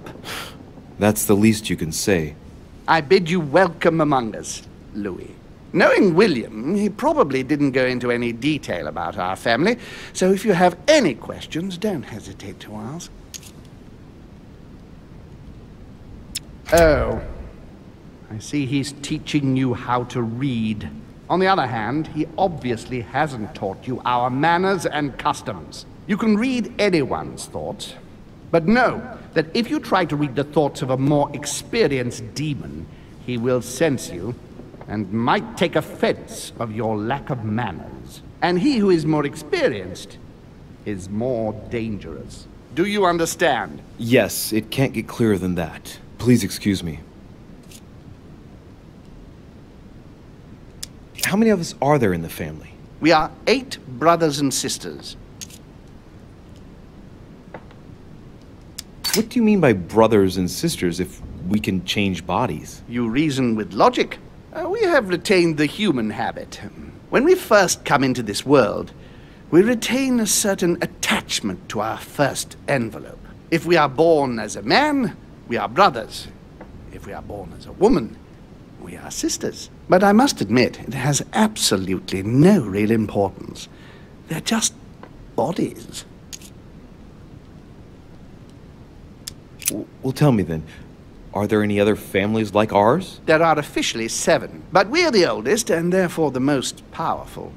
That's the least you can say. I bid you welcome among us, Louis. Knowing William, he probably didn't go into any detail about our family, so if you have any questions, don't hesitate to ask. Oh, I see he's teaching you how to read. On the other hand, he obviously hasn't taught you our manners and customs. You can read anyone's thoughts, but know that if you try to read the thoughts of a more experienced demon, he will sense you and might take offense of your lack of manners. And he who is more experienced is more dangerous. Do you understand? Yes, it can't get clearer than that. Please excuse me. How many of us are there in the family? We are 8 brothers and sisters. What do you mean by brothers and sisters if we can change bodies? You reason with logic. We have retained the human habit. When we first come into this world, we retain a certain attachment to our first envelope. If we are born as a man, we are brothers. If we are born as a woman, we are sisters. But I must admit, it has absolutely no real importance. They're just bodies. Well, tell me then, are there any other families like ours? There are officially 7, but we're the oldest and therefore the most powerful.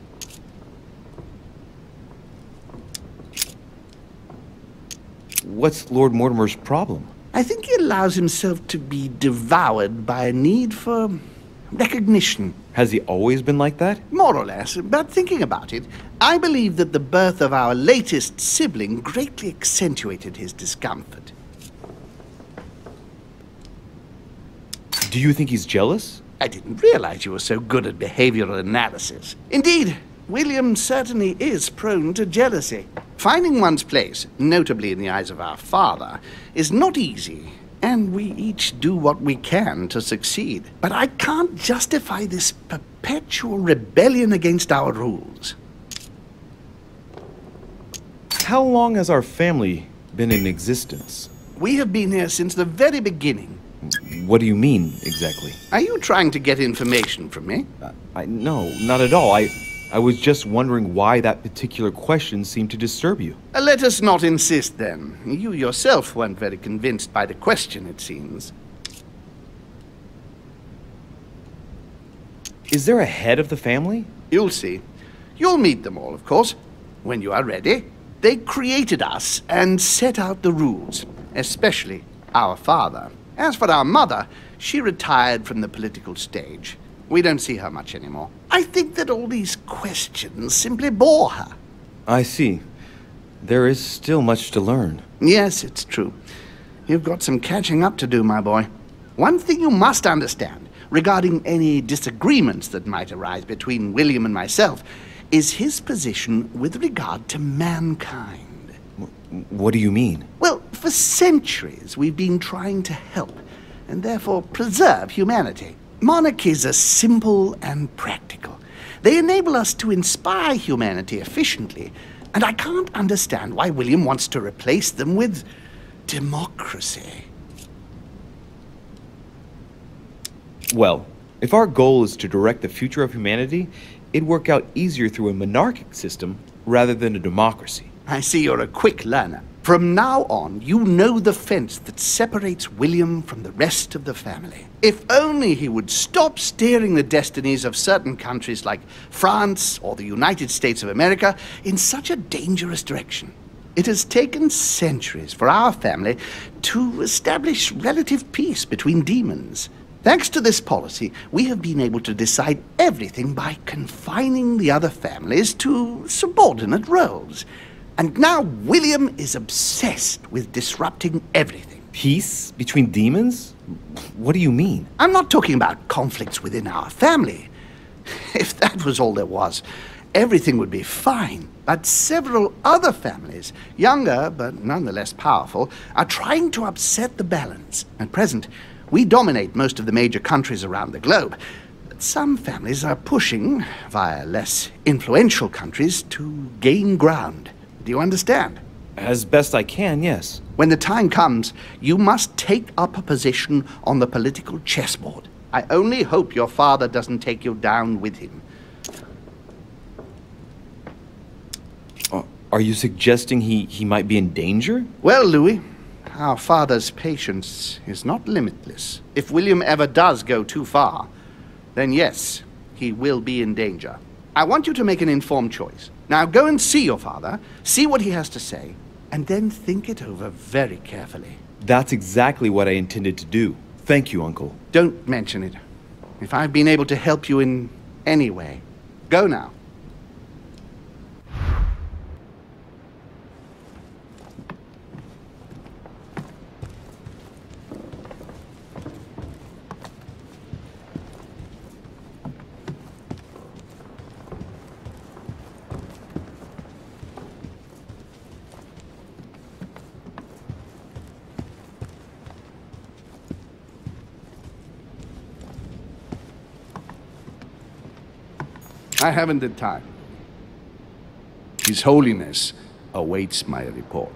What's Lord Mortimer's problem? I think he allows himself to be devoured by a need for recognition. Has he always been like that? More or less, but thinking about it, I believe that the birth of our latest sibling greatly accentuated his discomfort. Do you think he's jealous? I didn't realize you were so good at behavioral analysis. Indeed, William certainly is prone to jealousy. Finding one's place, notably in the eyes of our father, is not easy, and we each do what we can to succeed. But I can't justify this perpetual rebellion against our rules. How long has our family been in existence? We have been here since the very beginning. What do you mean, exactly? Are you trying to get information from me? No, not at all. I was just wondering why that particular question seemed to disturb you. Let us not insist, then. You yourself weren't very convinced by the question, it seems. Is there a head of the family? You'll see. You'll meet them all, of course, when you are ready. They created us and set out the rules, especially our father. As for our mother, she retired from the political stage. We don't see her much anymore. I think that all these questions simply bore her. I see. There is still much to learn. Yes, it's true. You've got some catching up to do, my boy. One thing you must understand, regarding any disagreements that might arise between William and myself, is his position with regard to mankind. What do you mean? Well, for centuries we've been trying to help, and therefore preserve humanity. Monarchies are simple and practical. They enable us to inspire humanity efficiently, and I can't understand why William wants to replace them with democracy. Well, if our goal is to direct the future of humanity, it'd work out easier through a monarchic system rather than a democracy. I see you're a quick learner. From now on, you know the fence that separates William from the rest of the family. If only he would stop steering the destinies of certain countries like France or the United States of America in such a dangerous direction. It has taken centuries for our family to establish relative peace between demons. Thanks to this policy, we have been able to decide everything by confining the other families to subordinate roles. And now William is obsessed with disrupting everything. Peace between demons? What do you mean? I'm not talking about conflicts within our family. If that was all there was, everything would be fine. But several other families, younger but nonetheless powerful, are trying to upset the balance. At present, we dominate most of the major countries around the globe. But some families are pushing, via less influential countries, to gain ground. Do you understand? As best I can, yes. When the time comes, you must take up a position on the political chessboard. I only hope your father doesn't take you down with him. Are you suggesting he might be in danger? Well, Louis, our father's patience is not limitless. If William ever does go too far, then yes, he will be in danger. I want you to make an informed choice. Now go and see your father, see what he has to say, and then think it over very carefully. That's exactly what I intended to do. Thank you, Uncle. Don't mention it. If I've been able to help you in any way, go now. I haven't the time. His Holiness awaits my report.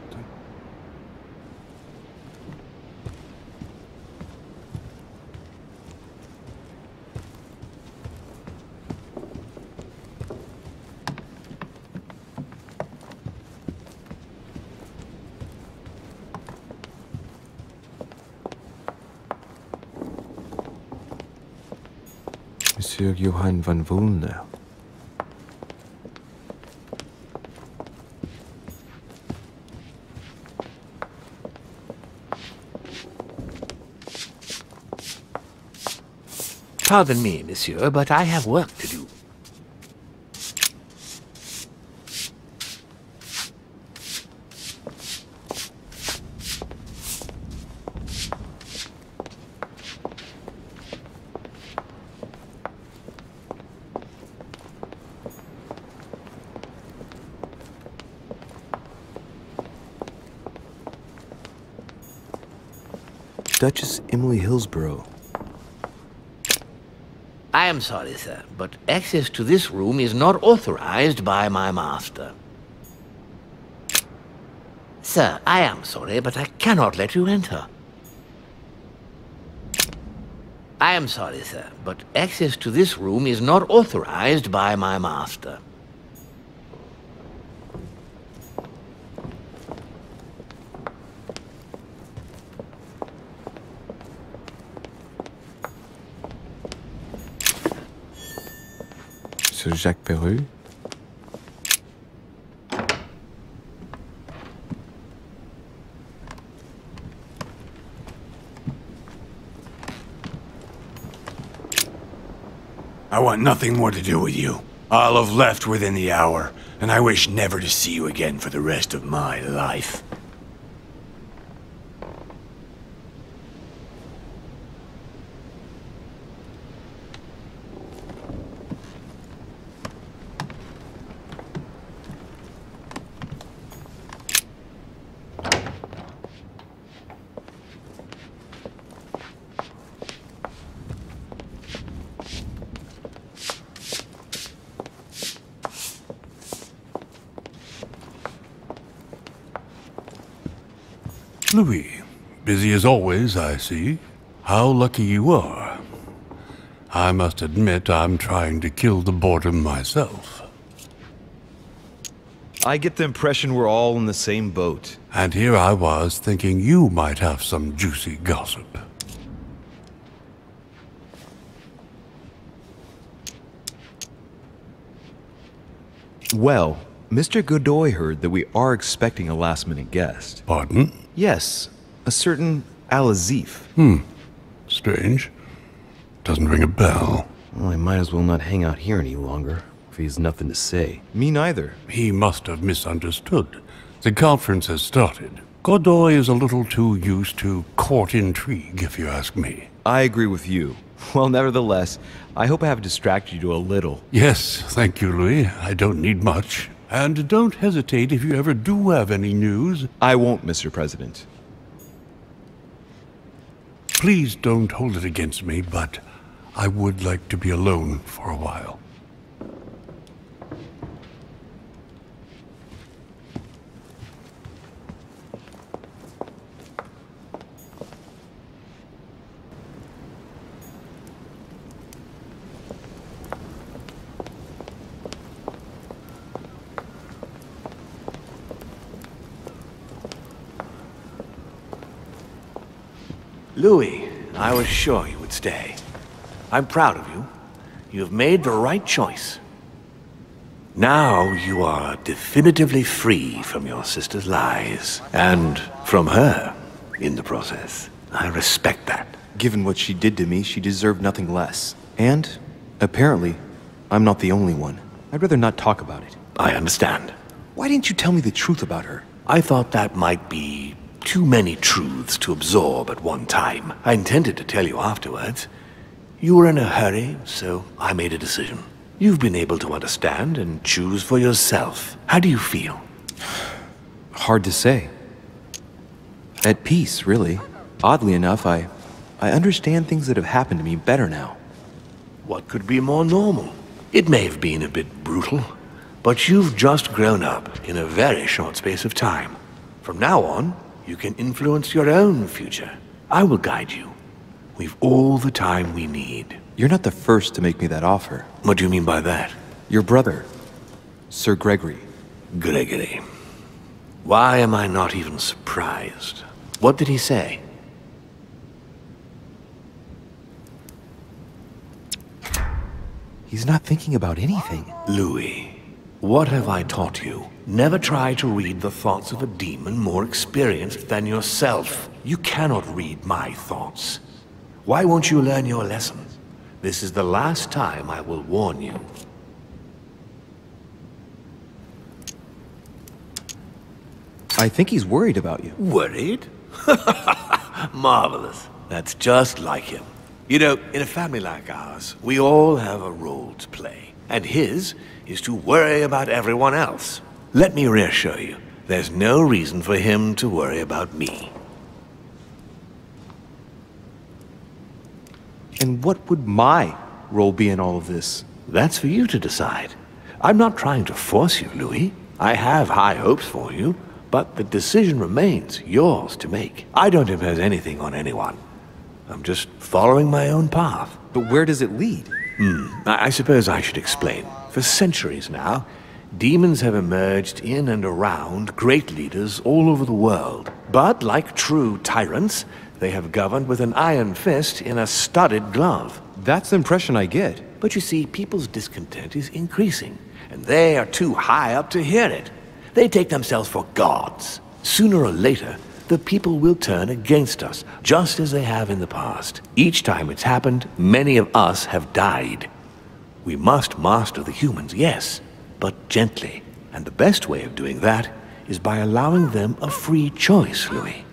Monsieur Johann van Volner. Pardon me, monsieur, but I have work to do. Duchess Emily Hillsborough. I am sorry, sir, but access to this room is not authorized by my master. Sir, I am sorry, but I cannot let you enter. I am sorry, sir, but access to this room is not authorized by my master. Sir Jacques Peru? I want nothing more to do with you. I'll have left within the hour, and I wish never to see you again for the rest of my life. Louis, busy as always, I see. How lucky you are. I must admit I'm trying to kill the boredom myself. I get the impression we're all in the same boat. And here I was thinking you might have some juicy gossip. Well, Mr. Godoy heard that we are expecting a last-minute guest. Pardon? Yes, a certain Al-Azif. Strange. Doesn't ring a bell. Well, I might as well not hang out here any longer, if he has nothing to say. Me neither. He must have misunderstood. The conference has started. Godoy is a little too used to court intrigue, if you ask me. I agree with you. Well, nevertheless, I hope I have distracted you a little. Yes, thank you, Louis. I don't need much. And don't hesitate if you ever do have any news. I won't, Mr. President. Please don't hold it against me, but I would like to be alone for a while. Louis, I was sure you would stay. I'm proud of you. You have made the right choice. Now you are definitively free from your sister's lies, and from her in the process. I respect that. Given what she did to me, she deserved nothing less. And, apparently, I'm not the only one. I'd rather not talk about it. I understand. Why didn't you tell me the truth about her? I thought that might be too many truths to absorb at one time. I intended to tell you afterwards. You were in a hurry, so I made a decision. You've been able to understand and choose for yourself. How do you feel? Hard to say. At peace, really. Oddly enough, I understand things that have happened to me better now. What could be more normal? It may have been a bit brutal, but you've just grown up in a very short space of time. From now on, you can influence your own future. I will guide you. We've all the time we need. You're not the first to make me that offer. What do you mean by that? Your brother, Sir Gregory. Gregory. Why am I not even surprised? What did he say? He's not thinking about anything. Louis, what have I taught you? Never try to read the thoughts of a demon more experienced than yourself. You cannot read my thoughts. Why won't you learn your lesson? This is the last time I will warn you. I think he's worried about you. Worried? Marvelous. That's just like him. You know, in a family like ours, we all have a role to play. And his is to worry about everyone else. Let me reassure you, there's no reason for him to worry about me. And what would my role be in all of this? That's for you to decide. I'm not trying to force you, Louis. I have high hopes for you, but the decision remains yours to make. I don't impose anything on anyone. I'm just following my own path. But where does it lead? I suppose I should explain. For centuries now, demons have emerged in and around great leaders all over the world. But like true tyrants, they have governed with an iron fist in a studded glove. That's the impression I get. But you see, people's discontent is increasing, and they are too high up to hear it. They take themselves for gods. Sooner or later, the people will turn against us, just as they have in the past. Each time it's happened, many of us have died. We must master the humans, yes, but gently. And the best way of doing that is by allowing them a free choice, Louis.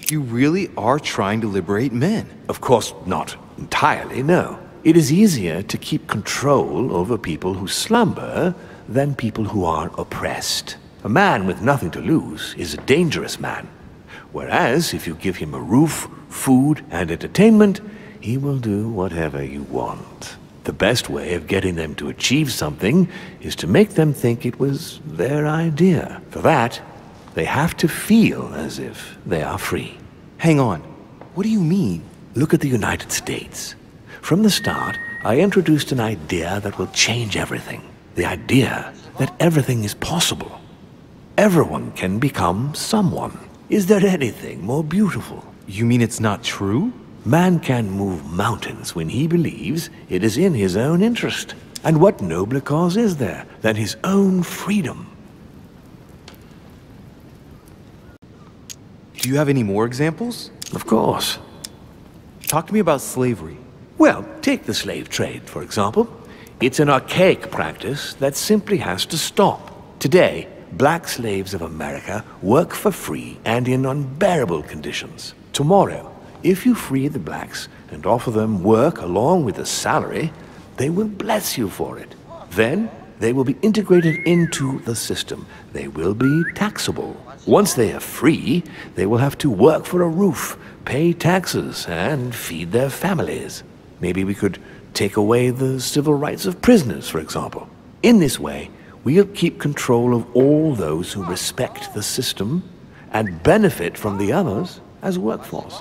You really are trying to liberate men. Of course not entirely, no. It is easier to keep control over people who slumber than people who are oppressed. A man with nothing to lose is a dangerous man. Whereas, if you give him a roof, food, and entertainment, he will do whatever you want. The best way of getting them to achieve something is to make them think it was their idea. For that, they have to feel as if they are free. Hang on. What do you mean? Look at the United States. From the start, I introduced an idea that will change everything. The idea that everything is possible. Everyone can become someone. Is there anything more beautiful? You mean it's not true? Man can move mountains when he believes it is in his own interest. And what nobler cause is there than his own freedom? Do you have any more examples? Of course. Talk to me about slavery. Well, take the slave trade, for example. It's an archaic practice that simply has to stop. Today, black slaves of America work for free and in unbearable conditions. Tomorrow, if you free the blacks and offer them work along with a salary, they will bless you for it. Then, they will be integrated into the system. They will be taxable. Once they are free, they will have to work for a roof, pay taxes, and feed their families. Maybe we could take away the civil rights of prisoners, for example. In this way, we'll keep control of all those who respect the system and benefit from the others as a workforce.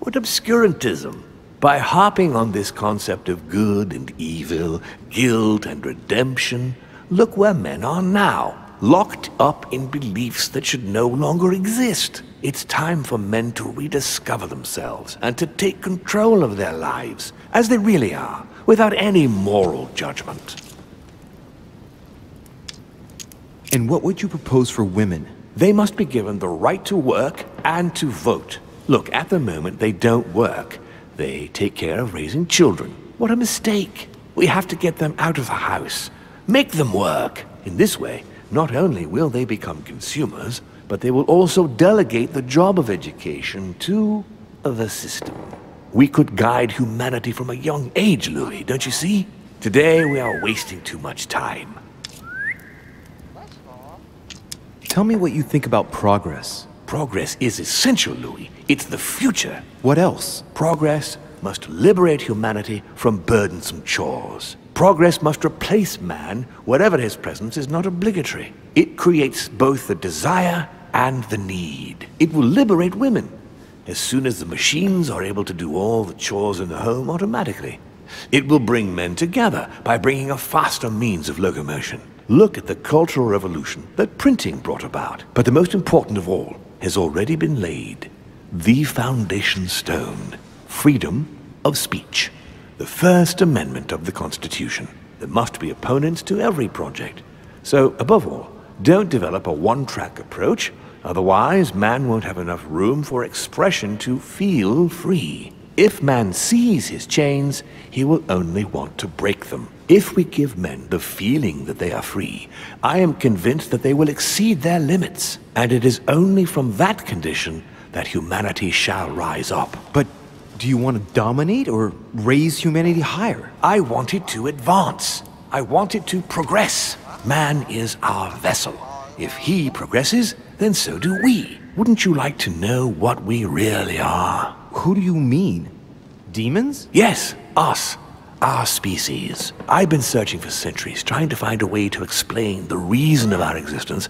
What obscurantism! By harping on this concept of good and evil, guilt and redemption, look where men are now, locked up in beliefs that should no longer exist. It's time for men to rediscover themselves and to take control of their lives as they really are, without any moral judgment. And what would you propose for women? They must be given the right to work and to vote. Look, at the moment they don't work. They take care of raising children. What a mistake. We have to get them out of the house. Make them work. In this way, not only will they become consumers, but they will also delegate the job of education to the system. We could guide humanity from a young age, Louis, don't you see? Today we are wasting too much time. Tell me what you think about progress. Progress is essential, Louis. It's the future. What else? Progress must liberate humanity from burdensome chores. Progress must replace man wherever his presence is not obligatory. It creates both the desire and the need. It will liberate women as soon as the machines are able to do all the chores in the home automatically. It will bring men together by bringing a faster means of locomotion. Look at the cultural revolution that printing brought about. But the most important of all has already been laid. The foundation stone. Freedom of speech. The First Amendment of the Constitution. There must be opponents to every project. So, above all, don't develop a one-track approach, otherwise man won't have enough room for expression to feel free. If man sees his chains, he will only want to break them. If we give men the feeling that they are free, I am convinced that they will exceed their limits. And it is only from that condition that humanity shall rise up. But do you want to dominate or raise humanity higher? I want it to advance. I want it to progress. Man is our vessel. If he progresses, then so do we. Wouldn't you like to know what we really are? Who do you mean? Demons? Yes, us. Our species. I've been searching for centuries, trying to find a way to explain the reason of our existence,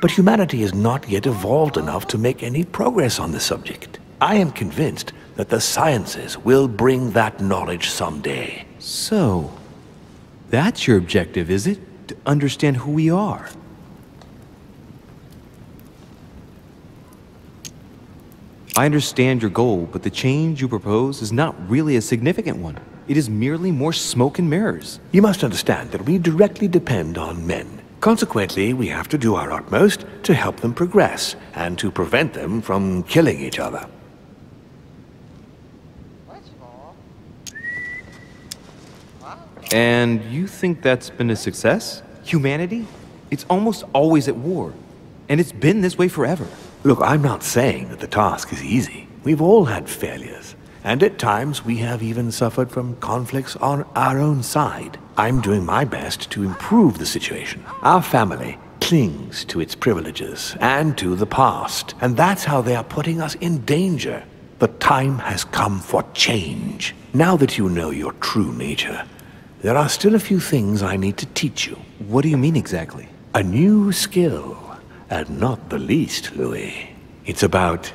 but humanity has not yet evolved enough to make any progress on the subject. I am convinced that the sciences will bring that knowledge someday. So, that's your objective, is it? To understand who we are? I understand your goal, but the change you propose is not really a significant one. It is merely more smoke and mirrors. You must understand that we directly depend on men. Consequently, we have to do our utmost to help them progress and to prevent them from killing each other. And you think that's been a success? Humanity? It's almost always at war. And it's been this way forever. Look, I'm not saying that the task is easy. We've all had failures. And at times we have even suffered from conflicts on our own side. I'm doing my best to improve the situation. Our family clings to its privileges and to the past. And that's how they are putting us in danger. The time has come for change. Now that you know your true nature, there are still a few things I need to teach you. What do you mean exactly? A new skill, and not the least, Louis. It's about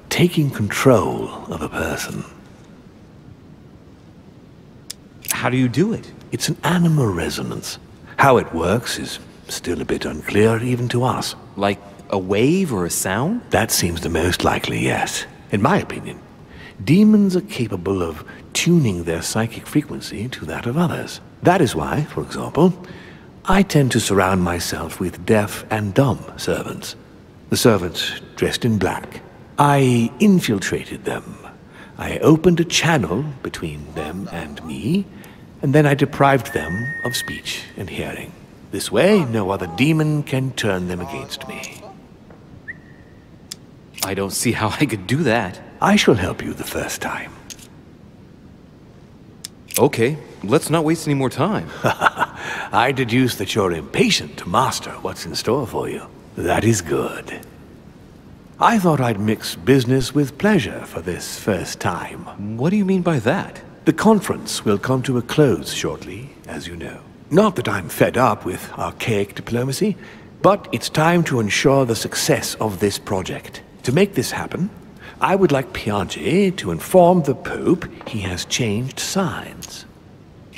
taking control of a person. How do you do it? It's an animal resonance. How it works is still a bit unclear even to us. Like a wave or a sound? That seems the most likely, yes. In my opinion, demons are capable of tuning their psychic frequency to that of others. That is why, for example, I tend to surround myself with deaf and dumb servants. The servants dressed in black. I infiltrated them. I opened a channel between them and me, and then I deprived them of speech and hearing. This way, no other demon can turn them against me. I don't see how I could do that. I shall help you the first time. Okay, let's not waste any more time. I deduce that you're impatient to master what's in store for you. That is good. I thought I'd mix business with pleasure for this first time. What do you mean by that? The conference will come to a close shortly, as you know. Not that I'm fed up with archaic diplomacy, but it's time to ensure the success of this project. To make this happen, I would like Piaggi to inform the Pope he has changed sides.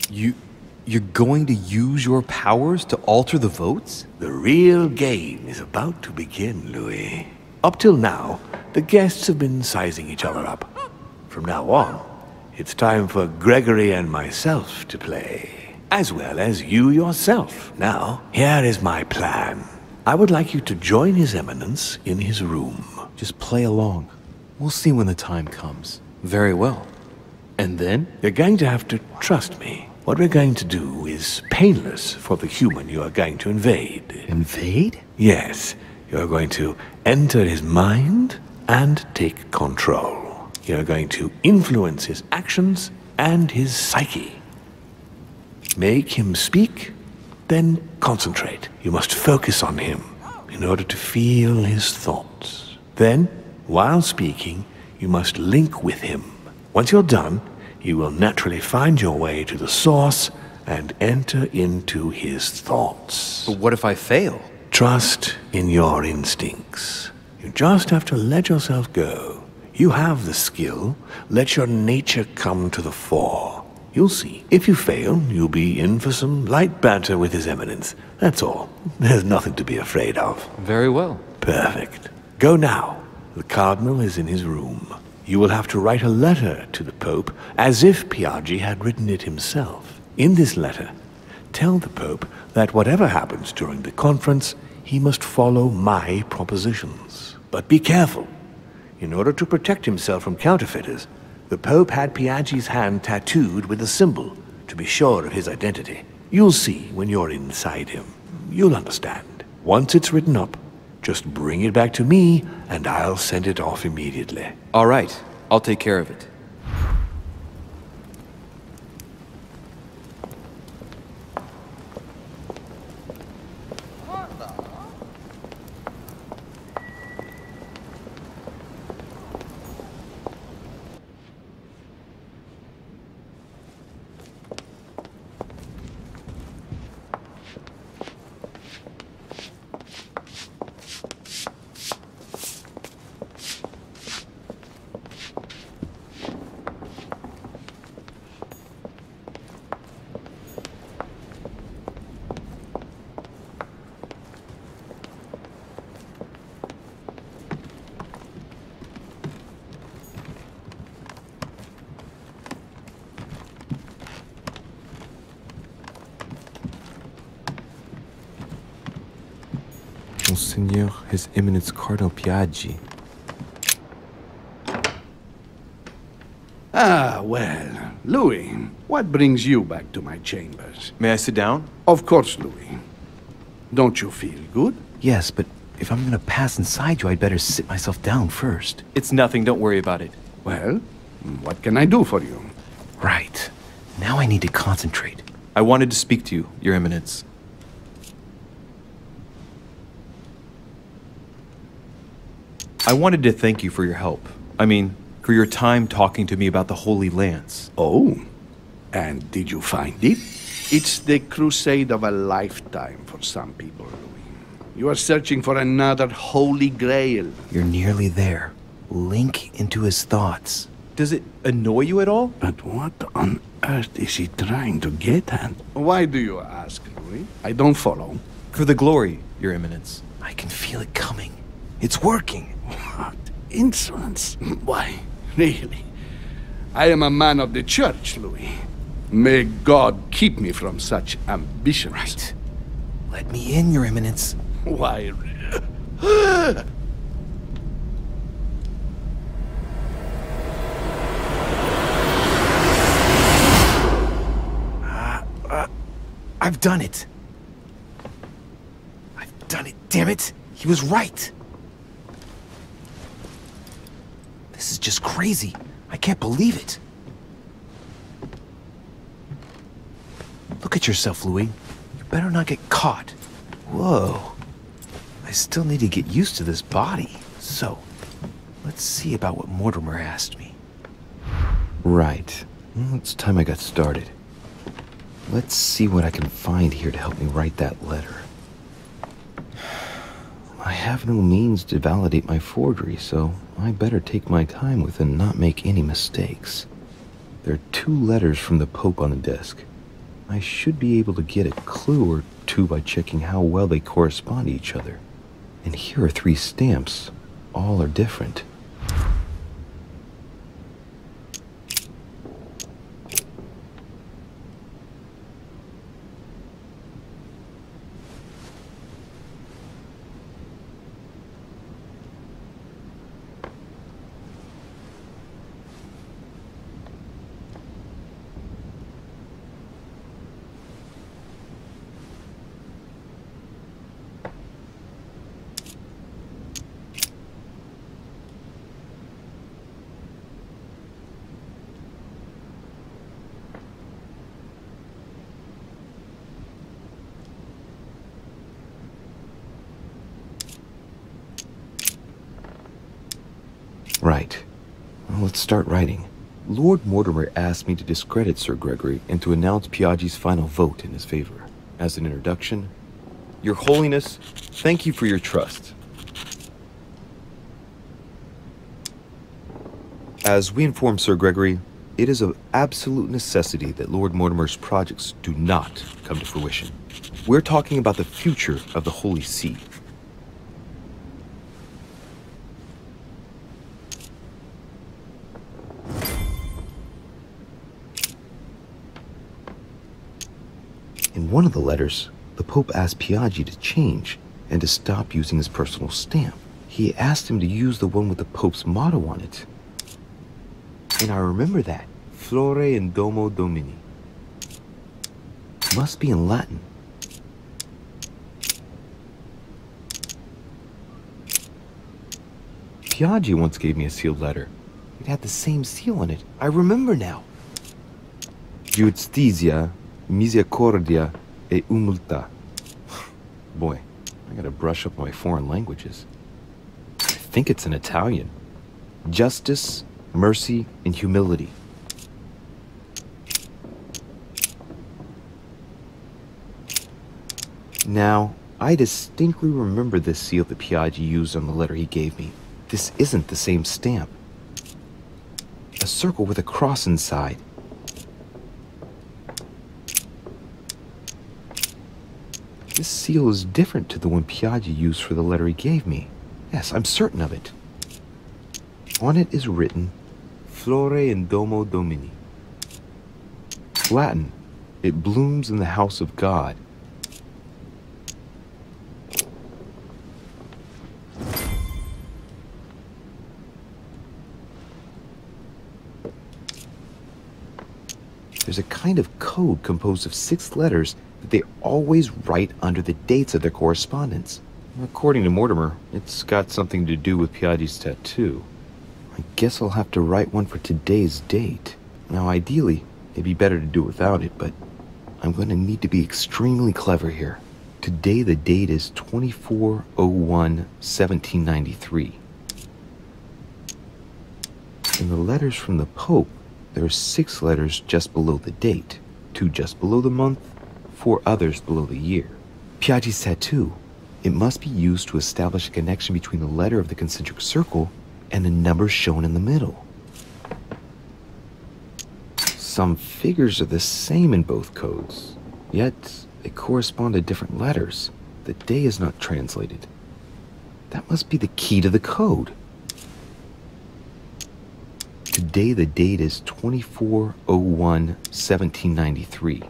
You're going to use your powers to alter the votes? The real game is about to begin, Louis. Up till now, the guests have been sizing each other up. From now on, it's time for Gregory and myself to play, as well as you yourself. Now, here is my plan. I would like you to join His Eminence in his room. Just play along. We'll see when the time comes. Very well. And then? You're going to have to trust me. What we're going to do is painless for the human you are going to invade. Invade? Yes. You're going to enter his mind and take control. You're going to influence his actions and his psyche. Make him speak, then concentrate. You must focus on him in order to feel his thoughts. Then, while speaking, you must link with him. Once you're done, you will naturally find your way to the source and enter into his thoughts. But what if I fail? Trust in your instincts. You just have to let yourself go. You have the skill. Let your nature come to the fore. You'll see. If you fail, you'll be in for some light banter with His Eminence. That's all. There's nothing to be afraid of. Very well. Perfect. Go now. The Cardinal is in his room. You will have to write a letter to the Pope as if Piaggi had written it himself. In this letter, tell the Pope that whatever happens during the conference, he must follow my propositions. But be careful. In order to protect himself from counterfeiters, the Pope had Piaggi's hand tattooed with a symbol to be sure of his identity. You'll see when you're inside him. You'll understand. Once it's written up, just bring it back to me, and I'll send it off immediately. All right. I'll take care of it. Monseigneur, His Eminence Cardinal Piaggi. Ah, well. Louis, what brings you back to my chambers? May I sit down? Of course, Louis. Don't you feel good? Yes, but if I'm gonna pass inside you, I'd better sit myself down first. It's nothing, don't worry about it. Well, what can I do for you? Right. Now I need to concentrate. I wanted to speak to you, Your Eminence. I wanted to thank you for your help. I mean, for your time talking to me about the Holy Lance. Oh, and did you find it? It's the crusade of a lifetime for some people, Louis. You are searching for another Holy Grail. You're nearly there. Link into his thoughts. Does it annoy you at all? But what on earth is he trying to get at? Why do you ask, Louis? I don't follow. For the glory, Your Eminence. I can feel it coming. It's working. What insolence? Why, really? I am a man of the church, Louis. May God keep me from such ambitions. Right. Let me in, Your Eminence. Why? I've done it. I've done it, damn it. He was right. This is just crazy. I can't believe it. Look at yourself, Louis. You better not get caught. Whoa. I still need to get used to this body. So, let's see about what Mortimer asked me. Right. Well, it's time I got started. Let's see what I can find here to help me write that letter. I have no means to validate my forgery, so I better take my time with it and not make any mistakes. There are 2 letters from the Pope on the desk. I should be able to get a clue or 2 by checking how well they correspond to each other. And here are 3 stamps. All are different. Right. Well, let's start writing. Lord Mortimer asked me to discredit Sir Gregory and to announce Piaggi's final vote in his favor. As an introduction, Your Holiness, thank you for your trust. As we inform Sir Gregory, it is of absolute necessity that Lord Mortimer's projects do not come to fruition. We're talking about the future of the Holy See. In one of the letters, the Pope asked Piaggi to change and to stop using his personal stamp. He asked him to use the one with the Pope's motto on it. And I remember that. Flore in Domo Domini. Must be in Latin. Piaggi once gave me a sealed letter. It had the same seal on it. I remember now. Justitia, misericordia e humiltà. Boy, I gotta brush up my foreign languages. I think it's in Italian. Justice, mercy, and humility. Now, I distinctly remember this seal that Piaggi used on the letter he gave me. This isn't the same stamp. A circle with a cross inside. This seal is different to the one Piaggi used for the letter he gave me. Yes, I'm certain of it. On it is written, Flore in Domo Domini. Latin, it blooms in the house of God. There's a kind of code composed of 6 letters that they always write under the dates of their correspondence. According to Mortimer, it's got something to do with Piaggi's tattoo. I guess I'll have to write one for today's date. Now, ideally, it'd be better to do without it, but I'm going to need to be extremely clever here. Today, the date is 24/01/1793. In the letters from the Pope, there are 6 letters just below the date, 2 just below the month, 4 others below the year. Piaggi's tattoo, it must be used to establish a connection between the letter of the concentric circle and the numbers shown in the middle. Some figures are the same in both codes, yet they correspond to different letters. The day is not translated. That must be the key to the code. Today the date is 24/01/1793.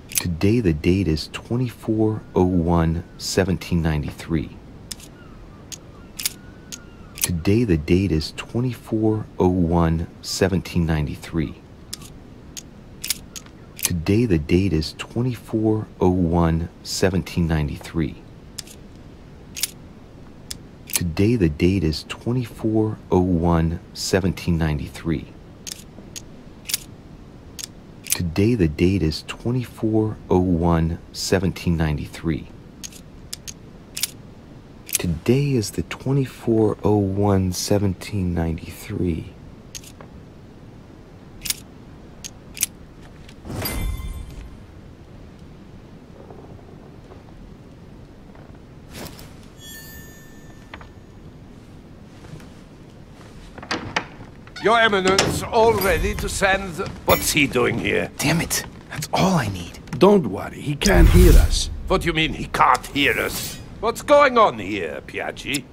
Today the date is 24/01/1793. Today the date is 24/01/1793. Today the date is 24/01/1793. Today the date is 24/01/1793. Today the date is 24/01/1793. Today is the 24/01/1793. Your Eminence, all ready to send... What's he doing here? Damn it! That's all I need. Don't worry, he can't hear us. What do you mean he can't hear us? What's going on here, Piaggi?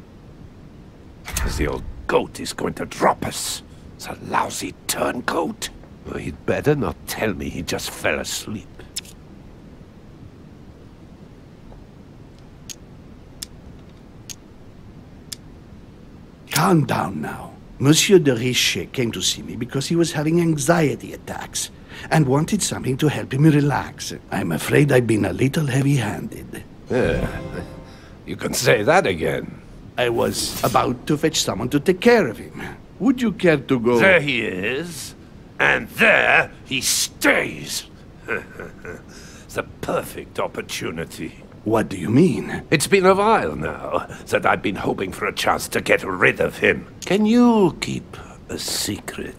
The old goat is going to drop us. It's a lousy turncoat. Well, he'd better not tell me he just fell asleep. Calm down now. Monsieur de Richet came to see me because he was having anxiety attacks and wanted something to help him relax. I'm afraid I've been a little heavy-handed. You can say that again. I was about to fetch someone to take care of him. Would you care to go? There he is. And there he stays. It's a perfect opportunity. What do you mean? It's been a while now that I've been hoping for a chance to get rid of him. Can you keep a secret?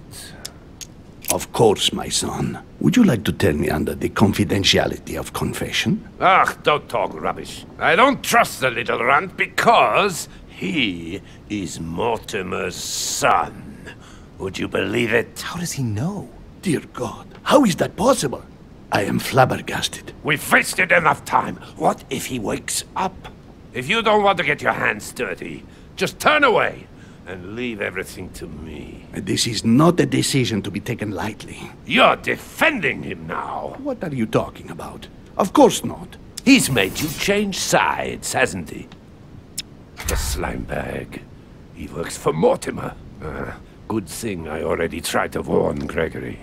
Of course, my son. Would you like to tell me under the confidentiality of confession? Ah, don't talk rubbish. I don't trust the little runt because he is Mortimer's son. Would you believe it? How does he know? Dear God, how is that possible? I am flabbergasted. We've wasted enough time. What if he wakes up? If you don't want to get your hands dirty, just turn away and leave everything to me. This is not a decision to be taken lightly. You're defending him now. What are you talking about? Of course not. He's made you change sides, hasn't he? The slime bag. He works for Mortimer. Good thing I already tried to warn Gregory.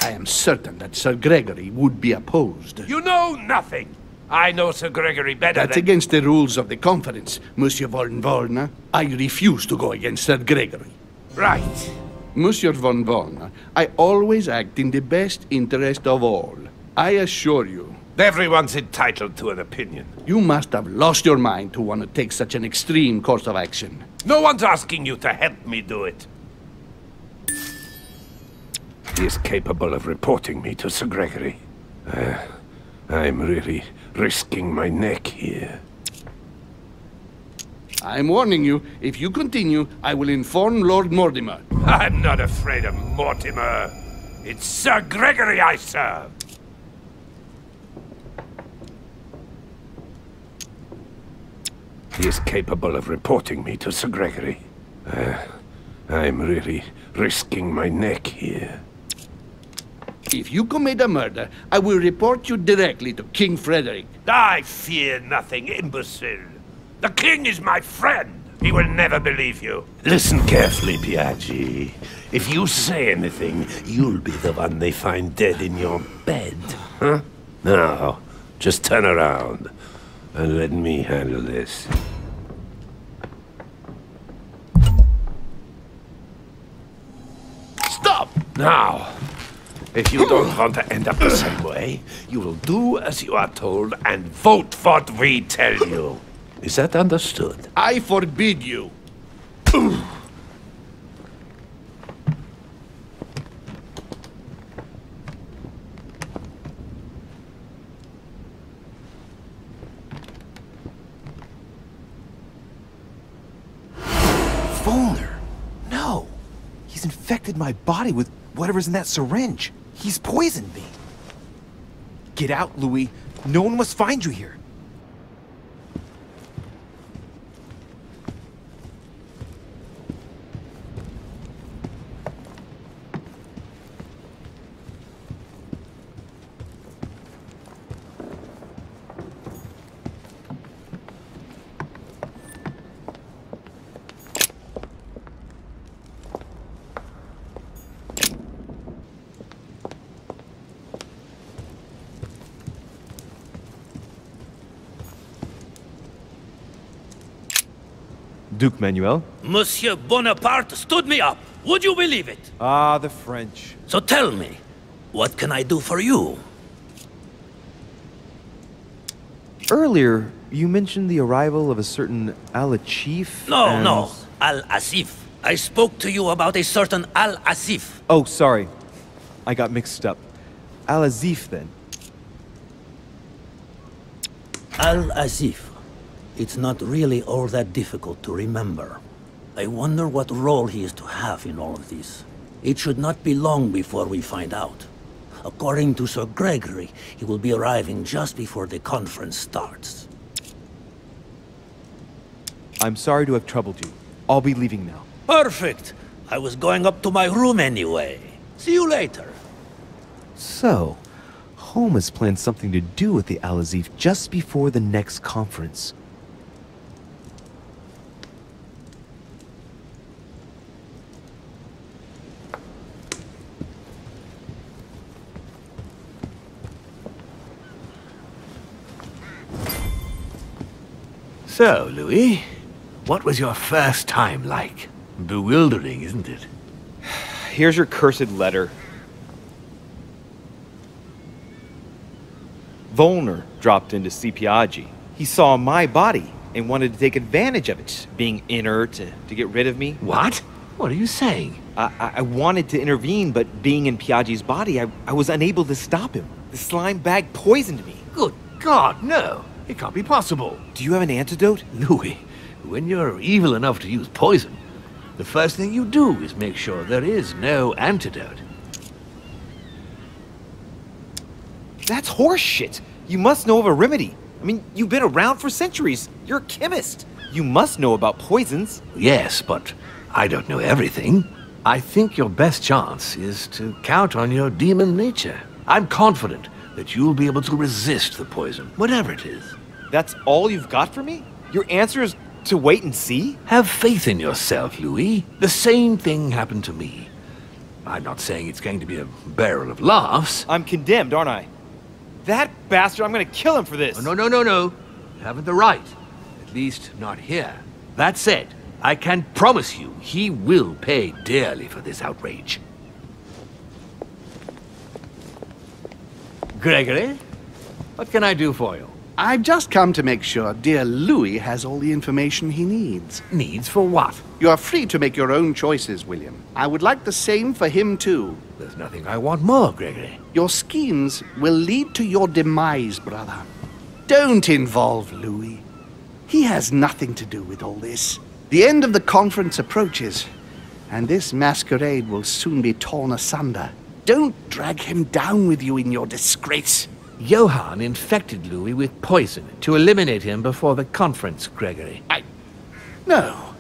I am certain that Sir Gregory would be opposed. You know nothing! I know Sir Gregory better That's than... against the rules of the conference, Monsieur von Wollner. I refuse to go against Sir Gregory. Right. Monsieur von Wollner, I always act in the best interest of all. I assure you. Everyone's entitled to an opinion. You must have lost your mind to want to take such an extreme course of action. No one's asking you to help me do it. He is capable of reporting me to Sir Gregory. I'm really risking my neck here. I'm warning you, if you continue, I will inform Lord Mortimer. I'm not afraid of Mortimer. It's Sir Gregory I serve. He is capable of reporting me to Sir Gregory. I'm really risking my neck here. If you commit a murder, I will report you directly to King Frederick. I fear nothing, imbecile. The king is my friend. He will never believe you. Listen carefully, Piaggi. If you say anything, you'll be the one they find dead in your bed. Huh? Now, just turn around and let me handle this. Stop! Now, if you don't want to end up the same way, you will do as you are told and vote what we tell you. Is that understood? I forbid you. Volner! No! He's infected my body with whatever's in that syringe. He's poisoned me. Get out, Louis. No one must find you here. Duke Manuel. Monsieur Bonaparte stood me up. Would you believe it? Ah, the French. So tell me, what can I do for you? Earlier, you mentioned the arrival of a certain Al-Chief. No, Al-Asif. I spoke to you about a certain Al-Asif. Oh, sorry. I got mixed up. Al-Azif, then. Al-Asif. It's not really all that difficult to remember. I wonder what role he is to have in all of this. It should not be long before we find out. According to Sir Gregory, he will be arriving just before the conference starts. I'm sorry to have troubled you. I'll be leaving now. Perfect! I was going up to my room anyway. See you later. So, Holmes planned something to do with the Al-Azif just before the next conference. So, Louis, what was your first time like? Bewildering, isn't it? Here's your cursed letter. Volner dropped into Piaggi. He saw my body and wanted to take advantage of it, being inert, to get rid of me. What? What are you saying? I wanted to intervene, but being in Piaggi's body, I was unable to stop him. The slime bag poisoned me. Good God, no. It can't be possible. Do you have an antidote? Louis, when you're evil enough to use poison, the first thing you do is make sure there is no antidote. That's horseshit. You must know of a remedy. I mean, you've been around for centuries. You're a chemist. You must know about poisons. Yes, but I don't know everything. I think your best chance is to count on your demon nature. I'm confident that you'll be able to resist the poison, whatever it is. That's all you've got for me? Your answer is to wait and see? Have faith in yourself, Louis. The same thing happened to me. I'm not saying it's going to be a barrel of laughs. I'm condemned, aren't I? That bastard, I'm gonna kill him for this. No. You haven't the right. At least not here. That said, I can promise you he will pay dearly for this outrage. Gregory, what can I do for you? I've just come to make sure dear Louis has all the information he needs. Needs for what? You are free to make your own choices, William. I would like the same for him, too. There's nothing I want more, Gregory. Your schemes will lead to your demise, brother. Don't involve Louis. He has nothing to do with all this. The end of the conference approaches, and this masquerade will soon be torn asunder. Don't drag him down with you in your disgrace. Johann infected Louis with poison to eliminate him before the conference, Gregory. No,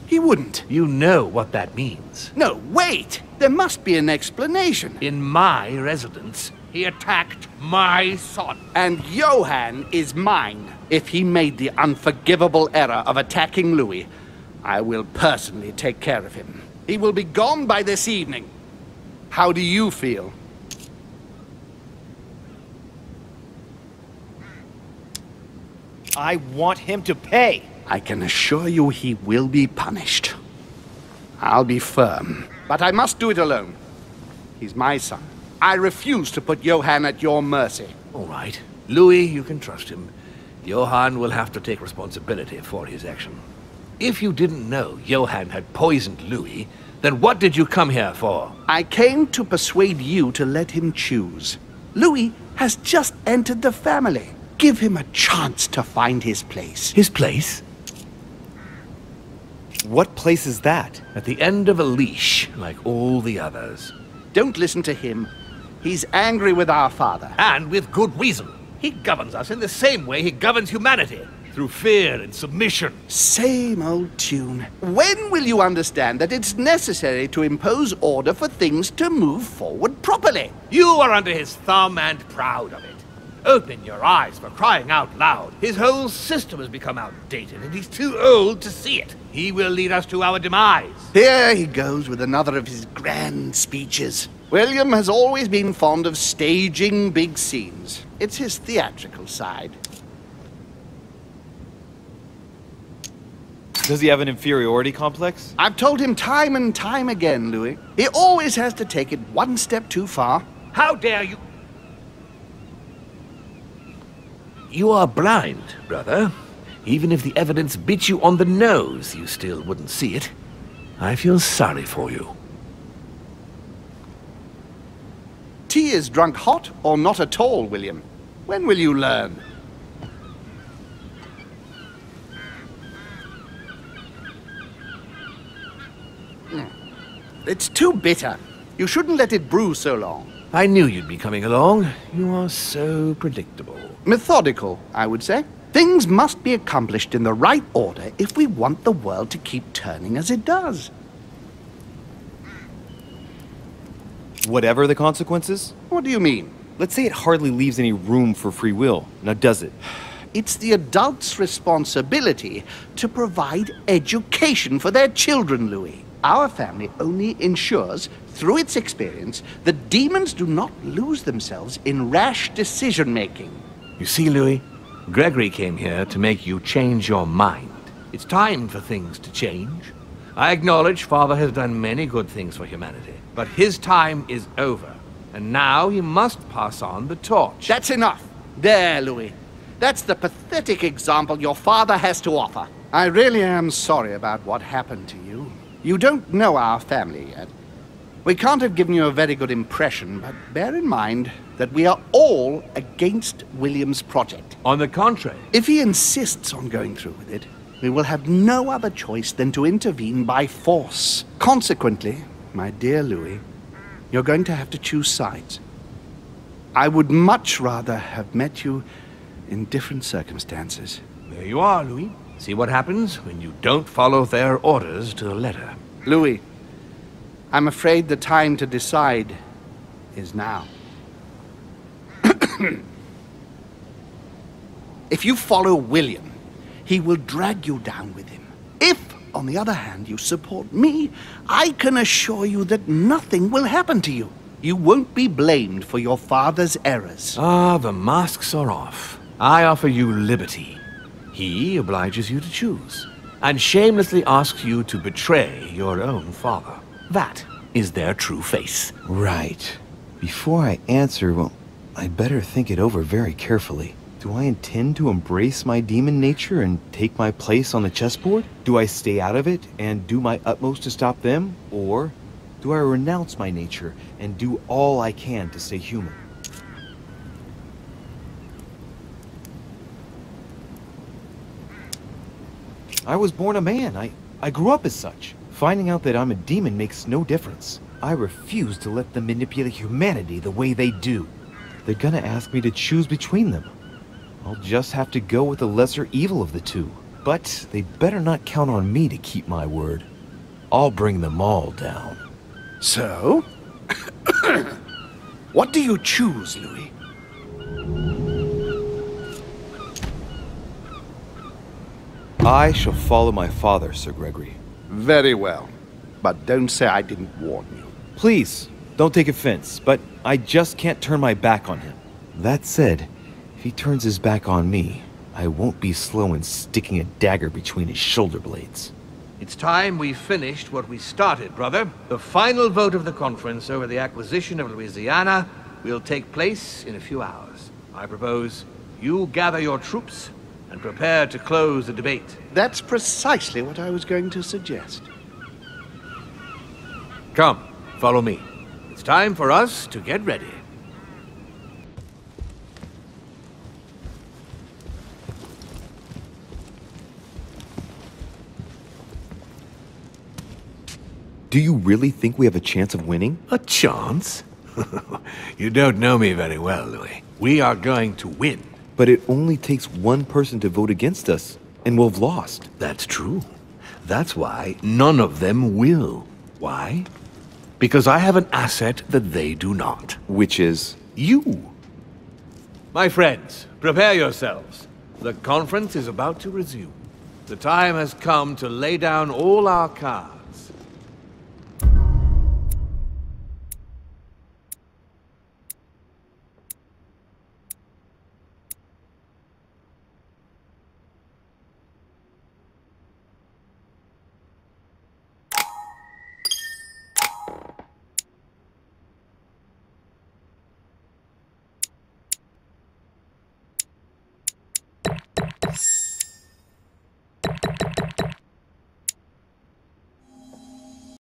he wouldn't. You know what that means. No, wait! There must be an explanation. In my residence, he attacked my son. And Johann is mine. If he made the unforgivable error of attacking Louis, I will personally take care of him. He will be gone by this evening. How do you feel? I want him to pay. I can assure you he will be punished. I'll be firm, but I must do it alone. He's my son. I refuse to put Johann at your mercy. All right. Louis, you can trust him. Johann will have to take responsibility for his action. If you didn't know Johann had poisoned Louis, then what did you come here for? I came to persuade you to let him choose. Louis has just entered the family. Give him a chance to find his place. His place? What place is that? At the end of a leash, like all the others. Don't listen to him. He's angry with our father. And with good reason. He governs us in the same way he governs humanity. Through fear and submission. Same old tune. When will you understand that it's necessary to impose order for things to move forward properly? You are under his thumb and proud of it. Open your eyes, for crying out loud. His whole system has become outdated, and he's too old to see it. He will lead us to our demise. Here he goes with another of his grand speeches. William has always been fond of staging big scenes. It's his theatrical side. Does he have an inferiority complex? I've told him time and time again, Louis. He always has to take it one step too far. How dare you? You are blind, brother. Even if the evidence bit you on the nose, you still wouldn't see it. I feel sorry for you. Tea is drunk hot or not at all, William. When will you learn? It's too bitter. You shouldn't let it brew so long. I knew you'd be coming along. You are so predictable. Methodical, I would say. Things must be accomplished in the right order if we want the world to keep turning as it does. Whatever the consequences? What do you mean? Let's say it hardly leaves any room for free will. Now does it? It's the adults' responsibility to provide education for their children, Louis. Our family only ensures, through its experience, that demons do not lose themselves in rash decision-making. You see, Louis, Gregory came here to make you change your mind. It's time for things to change. I acknowledge Father has done many good things for humanity, but his time is over, and now he must pass on the torch. That's enough. There, Louis. That's the pathetic example your father has to offer. I really am sorry about what happened to you. You don't know our family yet. We can't have given you a very good impression, but bear in mind that we are all against William's project. On the contrary. If he insists on going through with it, we will have no other choice than to intervene by force. Consequently, my dear Louis, you're going to have to choose sides. I would much rather have met you in different circumstances. There you are, Louis. See what happens when you don't follow their orders to the letter. Louis, I'm afraid the time to decide is now. If you follow William, he will drag you down with him. If, on the other hand, you support me, I can assure you that nothing will happen to you. You won't be blamed for your father's errors. Ah, the masks are off. I offer you liberty. He obliges you to choose, and shamelessly asks you to betray your own father. That is their true face. Right. Before I answer, well, I'd better think it over very carefully. Do I intend to embrace my demon nature and take my place on the chessboard? Do I stay out of it and do my utmost to stop them? Or do I renounce my nature and do all I can to stay human? I was born a man. I grew up as such. Finding out that I'm a demon makes no difference. I refuse to let them manipulate humanity the way they do. They're gonna ask me to choose between them. I'll just have to go with the lesser evil of the two. But they better not count on me to keep my word. I'll bring them all down. So? What do you choose, Louis? I shall follow my father, Sir Gregory. Very well. But don't say I didn't warn you. Please, don't take offense, but I just can't turn my back on him. That said, if he turns his back on me, I won't be slow in sticking a dagger between his shoulder blades. It's time we finished what we started, brother. The final vote of the conference over the acquisition of Louisiana will take place in a few hours. I propose you gather your troops and prepare to close the debate. That's precisely what I was going to suggest. Come, follow me. It's time for us to get ready. Do you really think we have a chance of winning? A chance? You don't know me very well, Louis. We are going to win. But it only takes one person to vote against us, and we'll have lost. That's true. That's why none of them will. Why? Because I have an asset that they do not. Which is? You. My friends, prepare yourselves. The conference is about to resume. The time has come to lay down all our cards